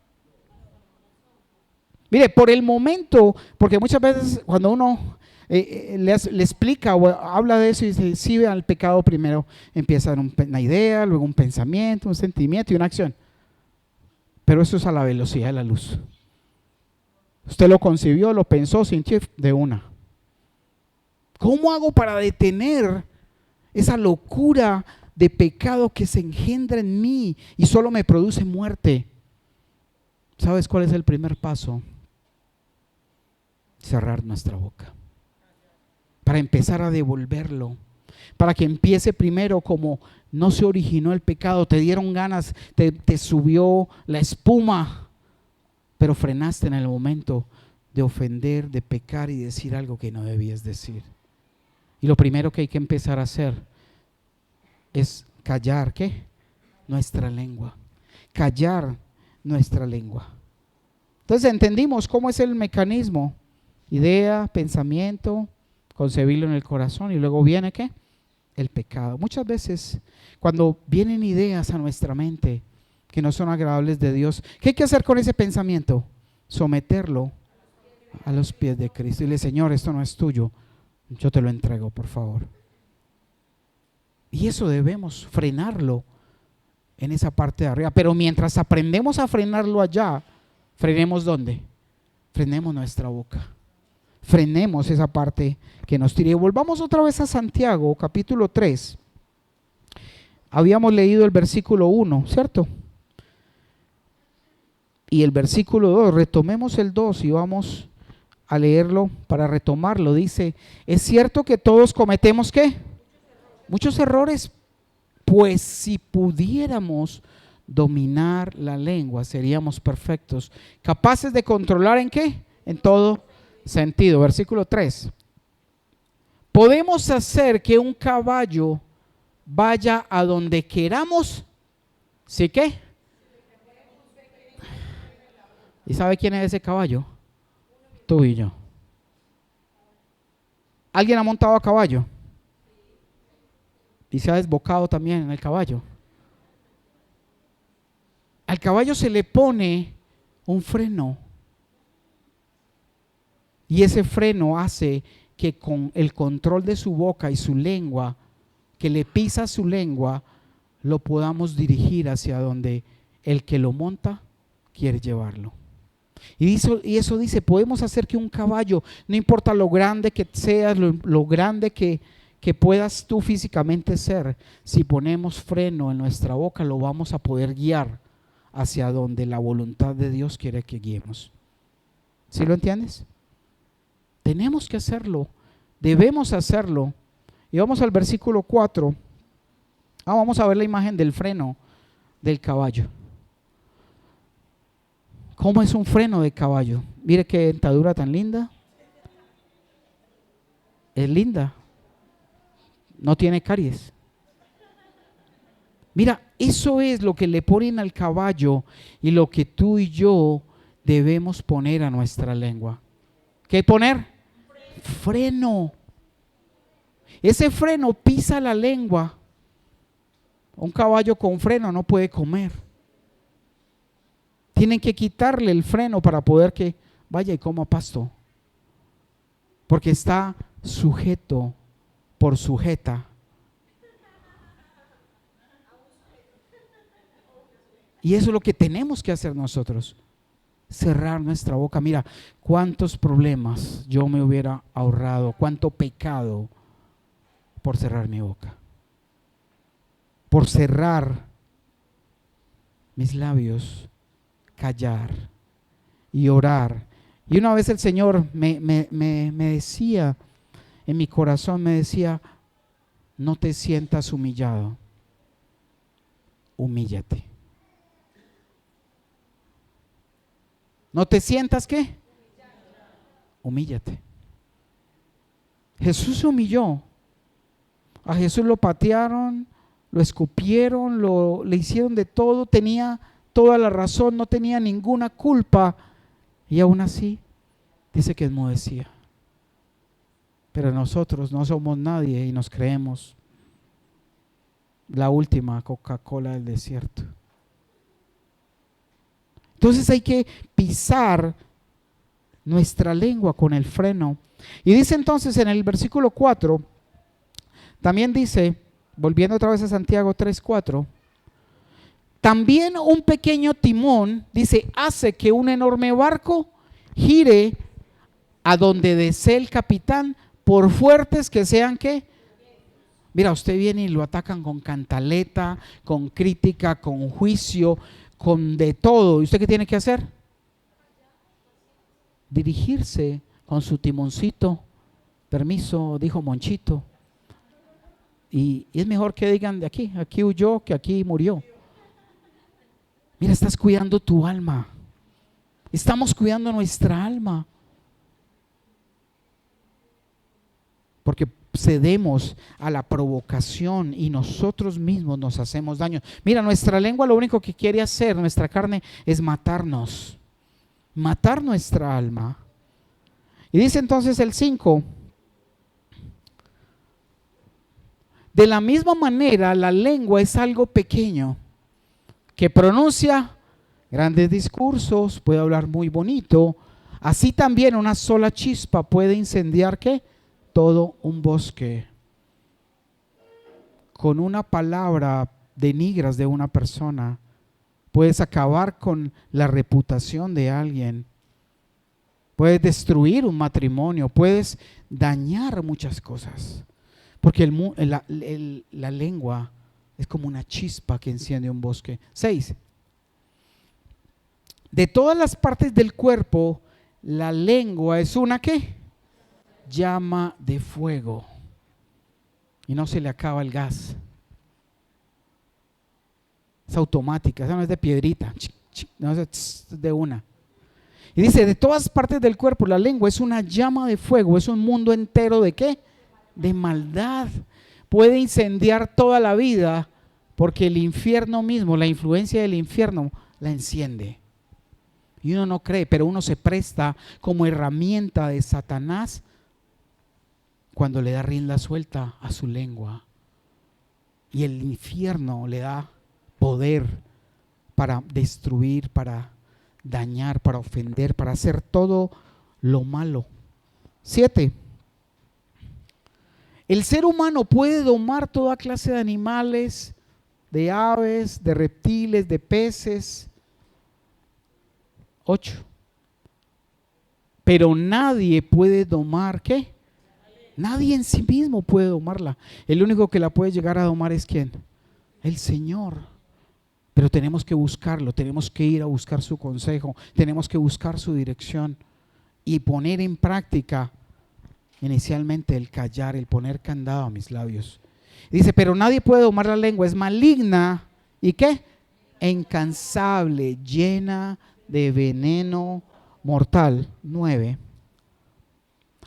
Speaker 1: Mire, por el momento, porque muchas veces cuando uno le explica o habla de eso y dice, sí, vean el pecado primero, empieza una idea, luego un pensamiento, un sentimiento y una acción. Pero eso es a la velocidad de la luz. Usted lo concibió, lo pensó, sintió de una. ¿Cómo hago para detener esa locura de pecado que se engendra en mí y solo me produce muerte? ¿Sabes cuál es el primer paso? Cerrar nuestra boca. Para empezar a devolverlo. Para que empiece primero como no se originó el pecado, te dieron ganas, te subió la espuma, pero frenaste en el momento de ofender, de pecar y decir algo que no debías decir. Y lo primero que hay que empezar a hacer es callar, ¿qué? Nuestra lengua. Callar nuestra lengua. Entonces entendimos cómo es el mecanismo. Idea, pensamiento, concebirlo en el corazón y luego viene ¿qué? El pecado. Muchas veces cuando vienen ideas a nuestra mente que no son agradables de Dios, ¿qué hay que hacer con ese pensamiento? Someterlo a los pies de Cristo y decirle, Señor, esto no es tuyo, yo te lo entrego, por favor. Y eso debemos frenarlo en esa parte de arriba. Pero mientras aprendemos a frenarlo allá, frenemos ¿dónde? Frenemos nuestra boca. Frenemos esa parte que nos tire. Y volvamos otra vez a Santiago, capítulo 3. Habíamos leído el versículo 1, ¿cierto? y el versículo 2, retomemos el 2 y vamos a leerlo para retomarlo. Dice, es cierto que todos cometemos ¿qué? Muchos errores, pues si pudiéramos dominar la lengua, seríamos perfectos, capaces de controlar ¿en qué? En todo sentido. Versículo 3. Podemos hacer que un caballo vaya a donde queramos. ¿Sí qué? ¿Y sabe quién es ese caballo? Tú y yo. ¿Alguien ha montado a caballo? Y se ha desbocado también en el caballo. Al caballo se le pone un freno. Y ese freno hace que con el control de su boca y su lengua, que le pisa su lengua, lo podamos dirigir hacia donde el que lo monta quiere llevarlo. Y eso dice, podemos hacer que un caballo, no importa lo grande que seas, lo grande que puedas tú físicamente ser, si ponemos freno en nuestra boca, lo vamos a poder guiar hacia donde la voluntad de Dios quiere que guiemos. ¿Sí lo entiendes? Tenemos que hacerlo, debemos hacerlo. Y vamos al versículo 4. Vamos a ver la imagen del freno del caballo. ¿Cómo es un freno de caballo? Mire qué dentadura tan linda. Es linda. No tiene caries. Mira, eso es lo que le ponen al caballo y lo que tú y yo debemos poner a nuestra lengua. ¿Qué poner? Freno. Ese freno pisa la lengua. Un caballo con freno no puede comer. Tienen que quitarle el freno para poder que vaya y coma pasto. Porque está sujeto por sujeta. Y eso es lo que tenemos que hacer nosotros. Cerrar nuestra boca. Mira, cuántos problemas yo me hubiera ahorrado, cuánto pecado por cerrar mi boca. Por cerrar mis labios, callar y orar. Y una vez el Señor me decía, en mi corazón me decía, no te sientas humillado, humíllate. ¿No te sientas qué? Humíllate. Jesús se humilló. A Jesús lo patearon, lo escupieron, le hicieron de todo, tenía toda la razón, no tenía ninguna culpa. Y aún así, dice que enmudecía. Pero nosotros no somos nadie y nos creemos la última Coca-Cola del desierto. Entonces hay que pisar nuestra lengua con el freno. Y dice entonces en el versículo 4, también dice, volviendo otra vez a Santiago 3:4, también un pequeño timón, dice, hace que un enorme barco gire a donde desee el capitán, por fuertes que sean, ¿qué? Mira, usted viene y lo atacan con cantaleta, con crítica, con juicio, con de todo. ¿Y usted qué tiene que hacer? Dirigirse con su timoncito. Permiso, dijo Monchito. Y es mejor que digan de aquí huyó que aquí murió. Mira, estás cuidando tu alma. Estamos cuidando nuestra alma. Porque cedemos a la provocación y nosotros mismos nos hacemos daño. Mira, nuestra lengua lo único que quiere hacer, nuestra carne, es matarnos. Matar nuestra alma. Y dice entonces el 5. De la misma manera, la lengua es algo pequeño que pronuncia grandes discursos, puede hablar muy bonito. Así también una sola chispa puede incendiar ¿qué? Todo un bosque. Con una palabra denigras de una persona, puedes acabar con la reputación de alguien, puedes destruir un matrimonio, puedes dañar muchas cosas, porque la lengua es como una chispa que enciende un bosque. 6. De todas las partes del cuerpo, la lengua es una ¿qué? Llama de fuego. Y no se le acaba el gas. Es automática, esa no es de piedrita, no es de una. Y dice, de todas partes del cuerpo, la lengua es una llama de fuego, es un mundo entero ¿de qué? De maldad. Puede incendiar toda la vida porque el infierno mismo, la influencia del infierno la enciende. Y uno no cree, pero uno se presta como herramienta de Satanás cuando le da rienda suelta a su lengua. Y el infierno le da poder para destruir, para dañar, para ofender, para hacer todo lo malo. 7. El ser humano puede domar toda clase de animales, de aves, de reptiles, de peces. 8. Pero nadie puede domar, ¿qué? Nadie en sí mismo puede domarla. El único que la puede llegar a domar es ¿quién? El Señor. Pero tenemos que buscarlo, tenemos que ir a buscar su consejo, tenemos que buscar su dirección y poner en práctica inicialmente el callar, el poner candado a mis labios. Dice, pero nadie puede domar la lengua, es maligna y ¿qué? Incansable, llena de veneno mortal. 9.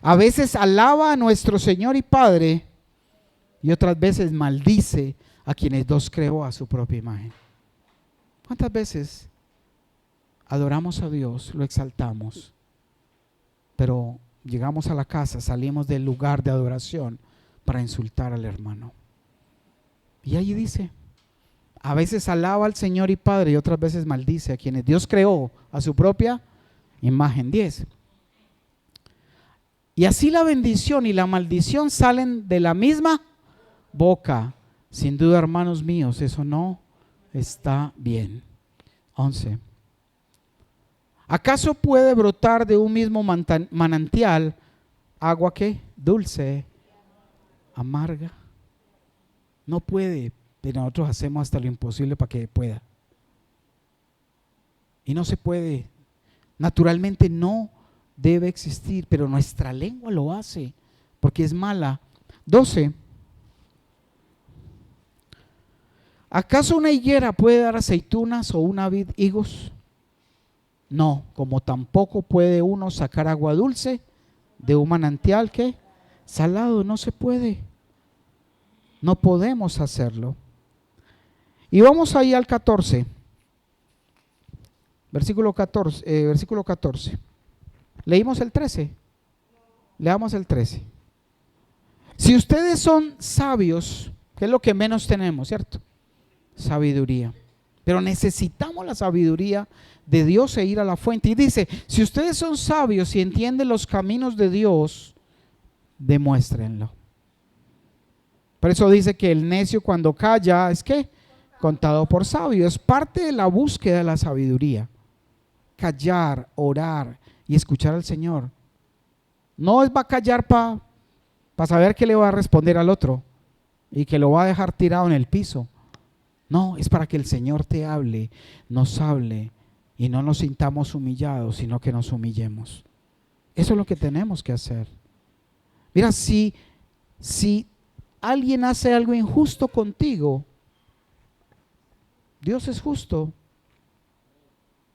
Speaker 1: A veces alaba a nuestro Señor y Padre y otras veces maldice a quienes Dios creó a su propia imagen. ¿Cuántas veces adoramos a Dios, lo exaltamos, pero llegamos a la casa, salimos del lugar de adoración para insultar al hermano? Y allí dice, a veces alaba al Señor y Padre y otras veces maldice a quienes Dios creó a su propia imagen. 10. Y así la bendición y la maldición salen de la misma boca. Sin duda, hermanos míos, eso no está bien. 11. ¿Acaso puede brotar de un mismo manantial agua ¿qué? Dulce, amarga? No puede, pero nosotros hacemos hasta lo imposible para que pueda. Y no se puede. Naturalmente no debe existir, pero nuestra lengua lo hace porque es mala. 12. ¿Acaso una higuera puede dar aceitunas o una vid higos? No, como tampoco puede uno sacar agua dulce de un manantial que salado. No se puede. No podemos hacerlo. Y vamos ahí al 14. Versículo 14. ¿Leímos el 13? Leamos el 13. Si ustedes son sabios, ¿qué es lo que menos tenemos, cierto? Sabiduría. Pero necesitamos la sabiduría de Dios e ir a la fuente. Y dice, si ustedes son sabios y entienden los caminos de Dios, demuéstrenlo. Por eso dice que el necio cuando calla es ¿qué? Contado por sabio. Es parte de la búsqueda de la sabiduría. Callar, orar y escuchar al Señor. No es va a callar para saber qué le va a responder al otro y que lo va a dejar tirado en el piso. No, es para que el Señor te hable, nos hable y no nos sintamos humillados, sino que nos humillemos. Eso es lo que tenemos que hacer. Mira, si alguien hace algo injusto contigo, Dios es justo.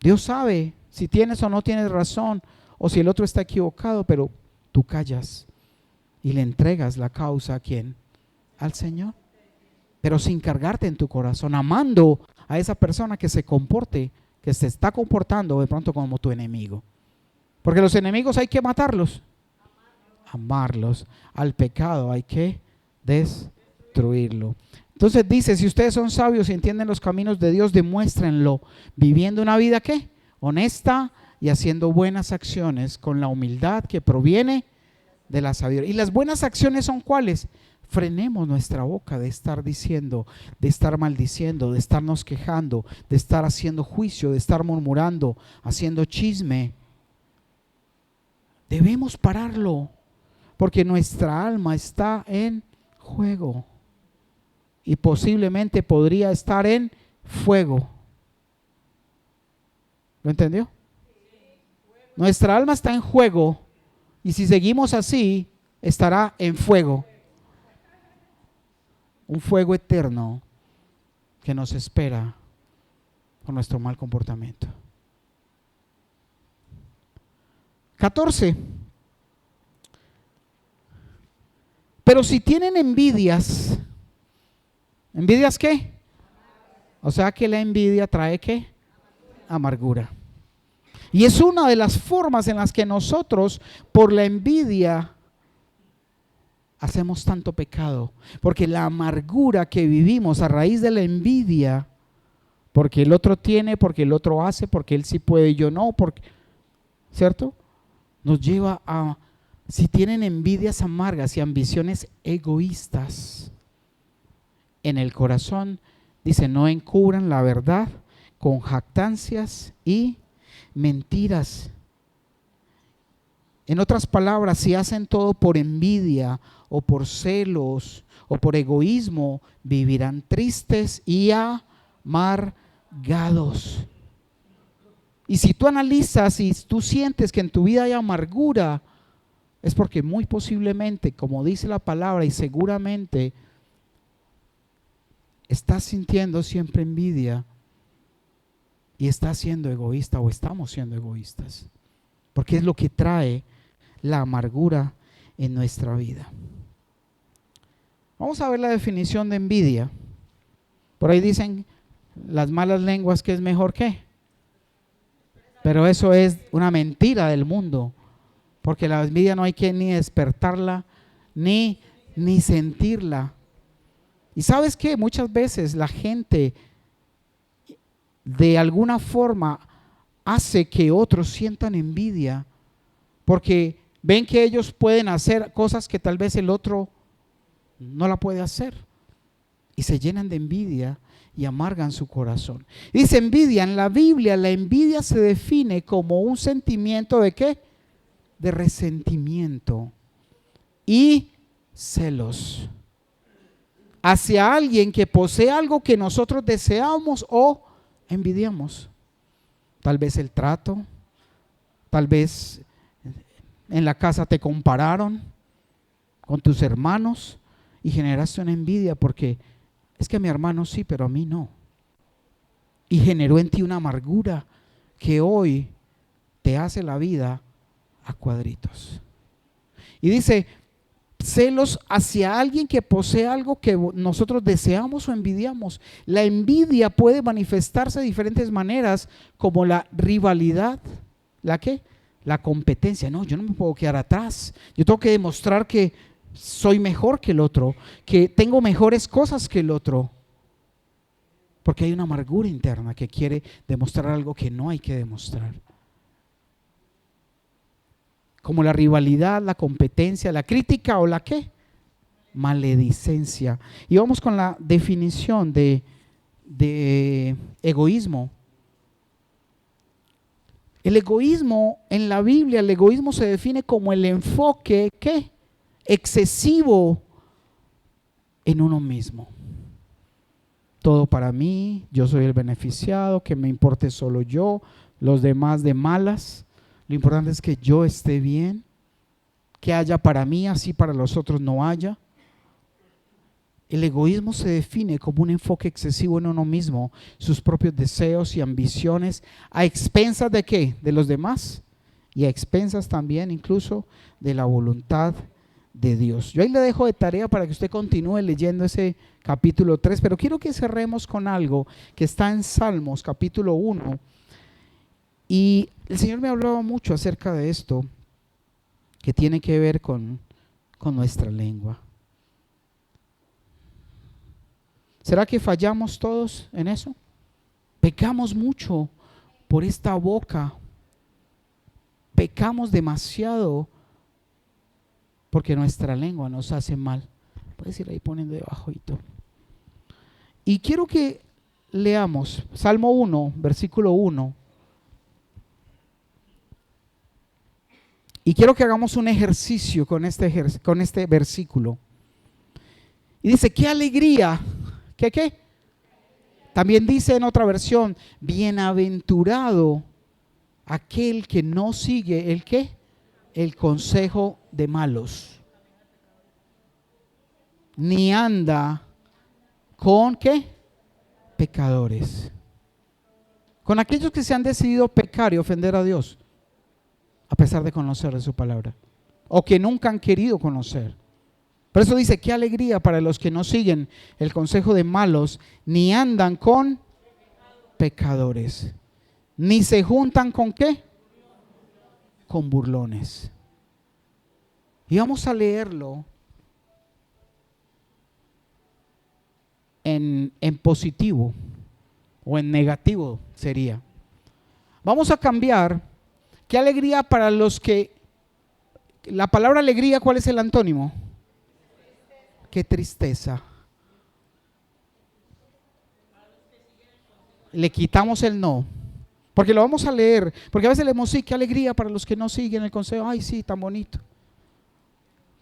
Speaker 1: Dios sabe si tienes o no tienes razón o si el otro está equivocado, pero tú callas y le entregas la causa ¿a quién? Al Señor. Pero sin cargarte en tu corazón, amando a esa persona que se comporte, que se está comportando de pronto como tu enemigo. Porque los enemigos hay que matarlos. Amarlos. Al pecado hay que destruirlo. Entonces dice, si ustedes son sabios y entienden los caminos de Dios, demuéstrenlo, viviendo una vida ¿qué? Honesta y haciendo buenas acciones con la humildad que proviene de la sabiduría. ¿Y las buenas acciones son cuáles? Frenemos nuestra boca de estar diciendo, de estar maldiciendo, de estarnos quejando, de estar haciendo juicio, de estar murmurando, haciendo chisme. Debemos pararlo, porque nuestra alma está en juego y posiblemente podría estar en fuego. ¿Lo entendió? Nuestra alma está en juego y si seguimos así, estará en fuego. Un fuego eterno que nos espera por nuestro mal comportamiento. 14. Pero si tienen envidias, ¿envidias qué? O sea que la envidia trae ¿qué? Amargura. Y es una de las formas en las que nosotros, por la envidia, hacemos tanto pecado. Porque la amargura que vivimos a raíz de la envidia, porque el otro tiene, porque el otro hace, porque él sí puede y yo no, porque, ¿cierto? Nos lleva a, si tienen envidias amargas y ambiciones egoístas en el corazón, dice, no encubran la verdad con jactancias y mentiras. En otras palabras, si hacen todo por envidia o por celos o por egoísmo, vivirán tristes y amargados. Y si tú analizas y tú sientes que en tu vida hay amargura, es porque muy posiblemente, como dice la palabra, y seguramente estás sintiendo siempre envidia y estás siendo egoísta o estamos siendo egoístas, porque es lo que trae la amargura en nuestra vida. Vamos a ver la definición de envidia. Por ahí dicen las malas lenguas que es mejor que, pero eso es una mentira del mundo, porque la envidia no hay que ni despertarla ni sentirla. Y sabes qué, muchas veces la gente de alguna forma hace que otros sientan envidia porque ven que ellos pueden hacer cosas que tal vez el otro no la puede hacer y se llenan de envidia y amargan su corazón. Dice envidia, en la Biblia la envidia se define como un sentimiento de ¿qué? De resentimiento y celos hacia alguien que posee algo que nosotros deseamos o envidiamos. Tal vez el trato, tal vez en la casa te compararon con tus hermanos y generaste una envidia porque es que a mi hermano sí, pero a mí no. Y generó en ti una amargura que hoy te hace la vida a cuadritos. Y dice, celos hacia alguien que posee algo que nosotros deseamos o envidiamos. La envidia puede manifestarse de diferentes maneras, como la rivalidad, ¿la qué? La competencia. No, yo no me puedo quedar atrás. Yo tengo que demostrar que soy mejor que el otro, que tengo mejores cosas que el otro. Porque hay una amargura interna que quiere demostrar algo que no hay que demostrar. Como la rivalidad, la competencia, la crítica o la ¿qué? Maledicencia. Y vamos con la definición de egoísmo. El egoísmo en la Biblia, el egoísmo se define como el enfoque ¿qué? Excesivo en uno mismo. Todo para mí, yo soy el beneficiado, que me importe solo yo, los demás de malas. Lo importante es que yo esté bien, que haya para mí, así para los otros no haya. El egoísmo se define como un enfoque excesivo en uno mismo, sus propios deseos y ambiciones, a expensas de ¿qué? De los demás y a expensas también incluso de la voluntad de Dios. Yo ahí le dejo de tarea para que usted continúe leyendo ese capítulo 3, pero quiero que cerremos con algo que está en Salmos capítulo 1. Y el Señor me hablaba mucho acerca de esto, que tiene que ver con nuestra lengua. ¿Será que fallamos todos en eso? Pecamos mucho por esta boca. Pecamos demasiado porque nuestra lengua nos hace mal. Puedes ir ahí poniendo debajo y todo. Y quiero que leamos Salmo 1, versículo 1. Y quiero que hagamos un ejercicio con este versículo. Y dice, qué alegría. ¿Qué? También dice en otra versión, bienaventurado aquel que no sigue el qué, el consejo de malos, ni anda con qué, pecadores, con aquellos que se han decidido pecar y ofender a Dios, a pesar de conocer de su palabra, o que nunca han querido conocer. Por eso dice, qué alegría para los que no siguen el consejo de malos, ni andan con pecadores, ni se juntan con qué, con burlones. Y vamos a leerlo en positivo o en negativo sería. Vamos a cambiar, qué alegría para los que, la palabra alegría, ¿cuál es el antónimo? Qué tristeza. Le quitamos el no, porque lo vamos a leer, porque a veces leemos, sí, qué alegría para los que no siguen el consejo, ay sí, tan bonito.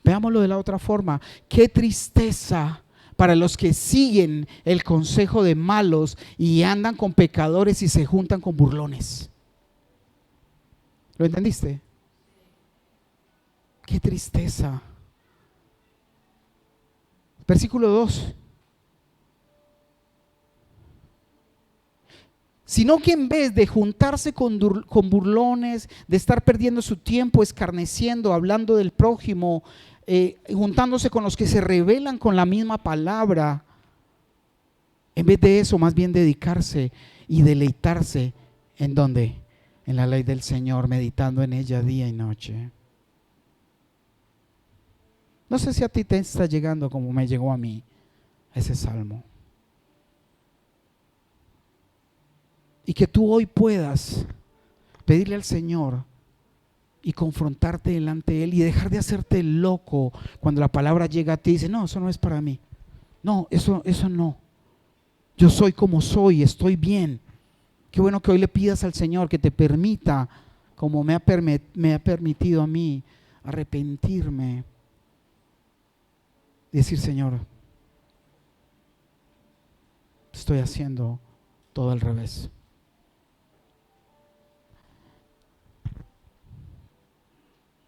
Speaker 1: Veámoslo de la otra forma, qué tristeza para los que siguen el consejo de malos y andan con pecadores y se juntan con burlones. ¿Lo entendiste? Qué tristeza. Versículo 2. Sino que en vez de juntarse con burlones, de estar perdiendo su tiempo escarneciendo, hablando del prójimo, juntándose con los que se rebelan con la misma palabra, en vez de eso, más bien dedicarse y deleitarse ¿en dónde? En la ley del Señor, meditando en ella día y noche. No sé si a ti te está llegando como me llegó a mí ese salmo. Y que tú hoy puedas pedirle al Señor y confrontarte delante de Él y dejar de hacerte loco cuando la palabra llega a ti y dice, no, eso no es para mí. No, eso no. Yo soy como soy, estoy bien. Qué bueno que hoy le pidas al Señor que te permita, como me ha permitido a mí, arrepentirme. Y decir, Señor, estoy haciendo todo al revés.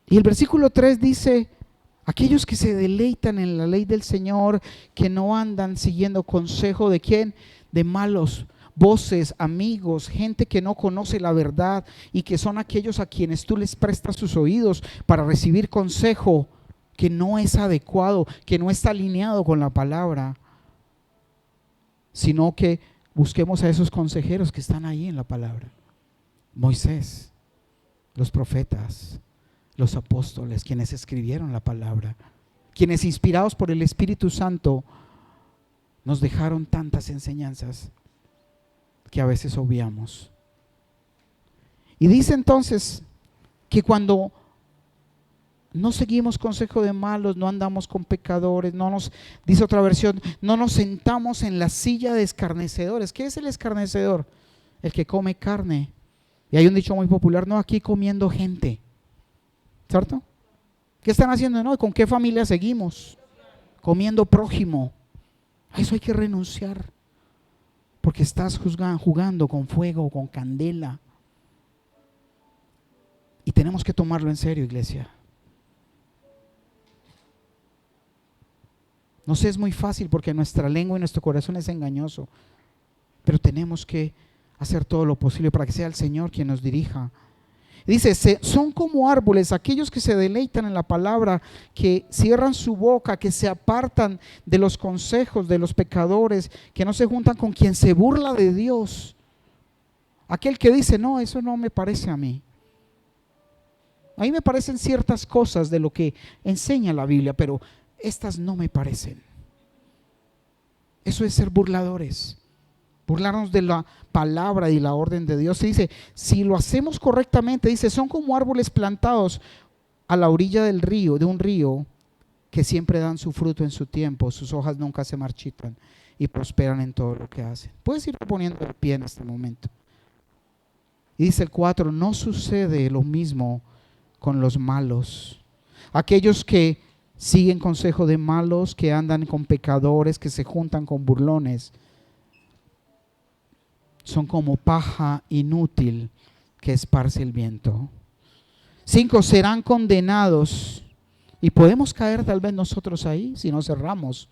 Speaker 1: Y el versículo 3 dice, aquellos que se deleitan en la ley del Señor, que no andan siguiendo consejo de quién, de malos voces, amigos, gente que no conoce la verdad y que son aquellos a quienes tú les prestas tus oídos para recibir consejo que no es adecuado, que no está alineado con la palabra, sino que busquemos a esos consejeros que están ahí en la palabra. Moisés, los profetas, los apóstoles, quienes escribieron la palabra, quienes inspirados por el Espíritu Santo nos dejaron tantas enseñanzas que a veces obviamos. Y dice entonces que cuando no seguimos consejo de malos, no andamos con pecadores, no nos, dice otra versión, no nos sentamos en la silla de escarnecedores. ¿Qué es el escarnecedor? El que come carne. Y hay un dicho muy popular, no, aquí comiendo gente. ¿Cierto? ¿Qué están haciendo? No, ¿con qué familia seguimos? Comiendo prójimo. A eso hay que renunciar, porque estás jugando con fuego, con candela. Y tenemos que tomarlo en serio, iglesia. No sé, es muy fácil porque nuestra lengua y nuestro corazón es engañoso, pero tenemos que hacer todo lo posible para que sea el Señor quien nos dirija. Dice, son como árboles aquellos que se deleitan en la palabra, que cierran su boca, que se apartan de los consejos de los pecadores, que no se juntan con quien se burla de Dios. Aquel que dice, no, eso no me parece a mí. A mí me parecen ciertas cosas de lo que enseña la Biblia, pero estas no me parecen. Eso es ser burladores. Burlarnos de la palabra y la orden de Dios. Se dice, si lo hacemos correctamente, dice, son como árboles plantados a la orilla del río, de un río, que siempre dan su fruto en su tiempo, sus hojas nunca se marchitan y prosperan en todo lo que hacen. Puedes ir poniendo de pie en este momento. Y dice el 4, no sucede lo mismo con los malos. Aquellos que siguen consejo de malos, que andan con pecadores, que se juntan con burlones, son como paja inútil que esparce el viento. 5, serán condenados. Y podemos caer tal vez nosotros ahí si no cerramos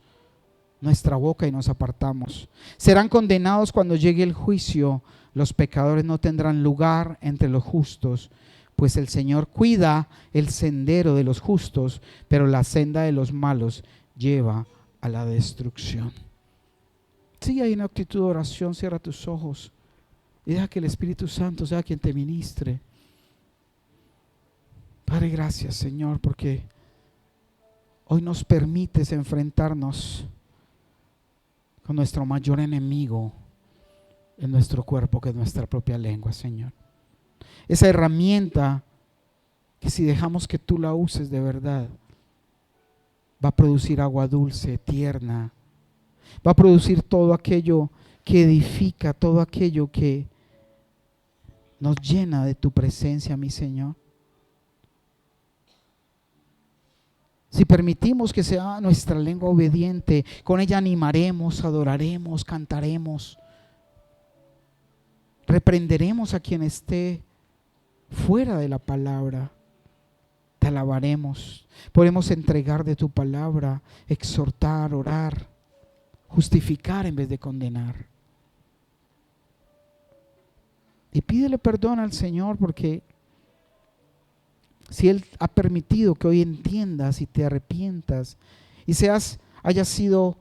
Speaker 1: nuestra boca y nos apartamos. Serán condenados cuando llegue el juicio. Los pecadores no tendrán lugar entre los justos, pues el Señor cuida el sendero de los justos, pero la senda de los malos lleva a la destrucción. Si hay una actitud de oración, cierra tus ojos y deja que el Espíritu Santo sea quien te ministre. Padre, gracias, Señor, porque hoy nos permites enfrentarnos con nuestro mayor enemigo en nuestro cuerpo, que es nuestra propia lengua, Señor. Esa herramienta que si dejamos que tú la uses de verdad, va a producir agua dulce, tierna, va a producir todo aquello que edifica, todo aquello que nos llena de tu presencia, mi Señor. Si permitimos que sea nuestra lengua obediente, con ella animaremos, adoraremos, cantaremos, reprenderemos a quien esté fuera de la palabra, te alabaremos, podemos entregar de tu palabra, exhortar, orar, justificar en vez de condenar. Y pídele perdón al Señor, porque si Él ha permitido que hoy entiendas y te arrepientas y hayas sido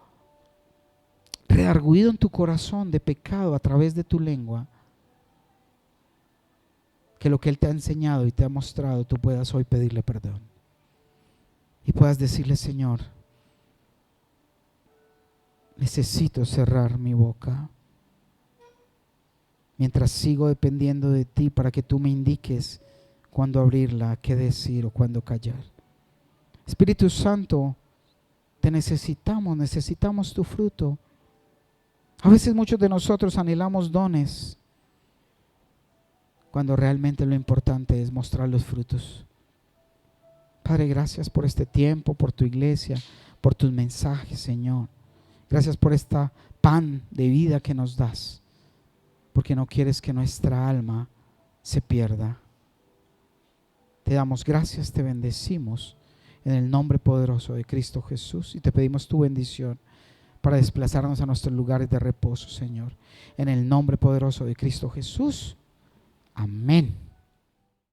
Speaker 1: redarguido en tu corazón de pecado a través de tu lengua, que lo que Él te ha enseñado y te ha mostrado, tú puedas hoy pedirle perdón y puedas decirle: Señor, necesito cerrar mi boca mientras sigo dependiendo de ti para que tú me indiques cuándo abrirla, qué decir o cuándo callar. Espíritu Santo, te necesitamos tu fruto. A veces muchos de nosotros anhelamos dones, cuando realmente lo importante es mostrar los frutos. Padre, gracias por este tiempo, por tu iglesia, por tus mensajes, Señor. Gracias por esta pan de vida que nos das, porque no quieres que nuestra alma se pierda. Te damos gracias, te bendecimos en el nombre poderoso de Cristo Jesús y te pedimos tu bendición para desplazarnos a nuestros lugares de reposo, Señor. En el nombre poderoso de Cristo Jesús. Amén.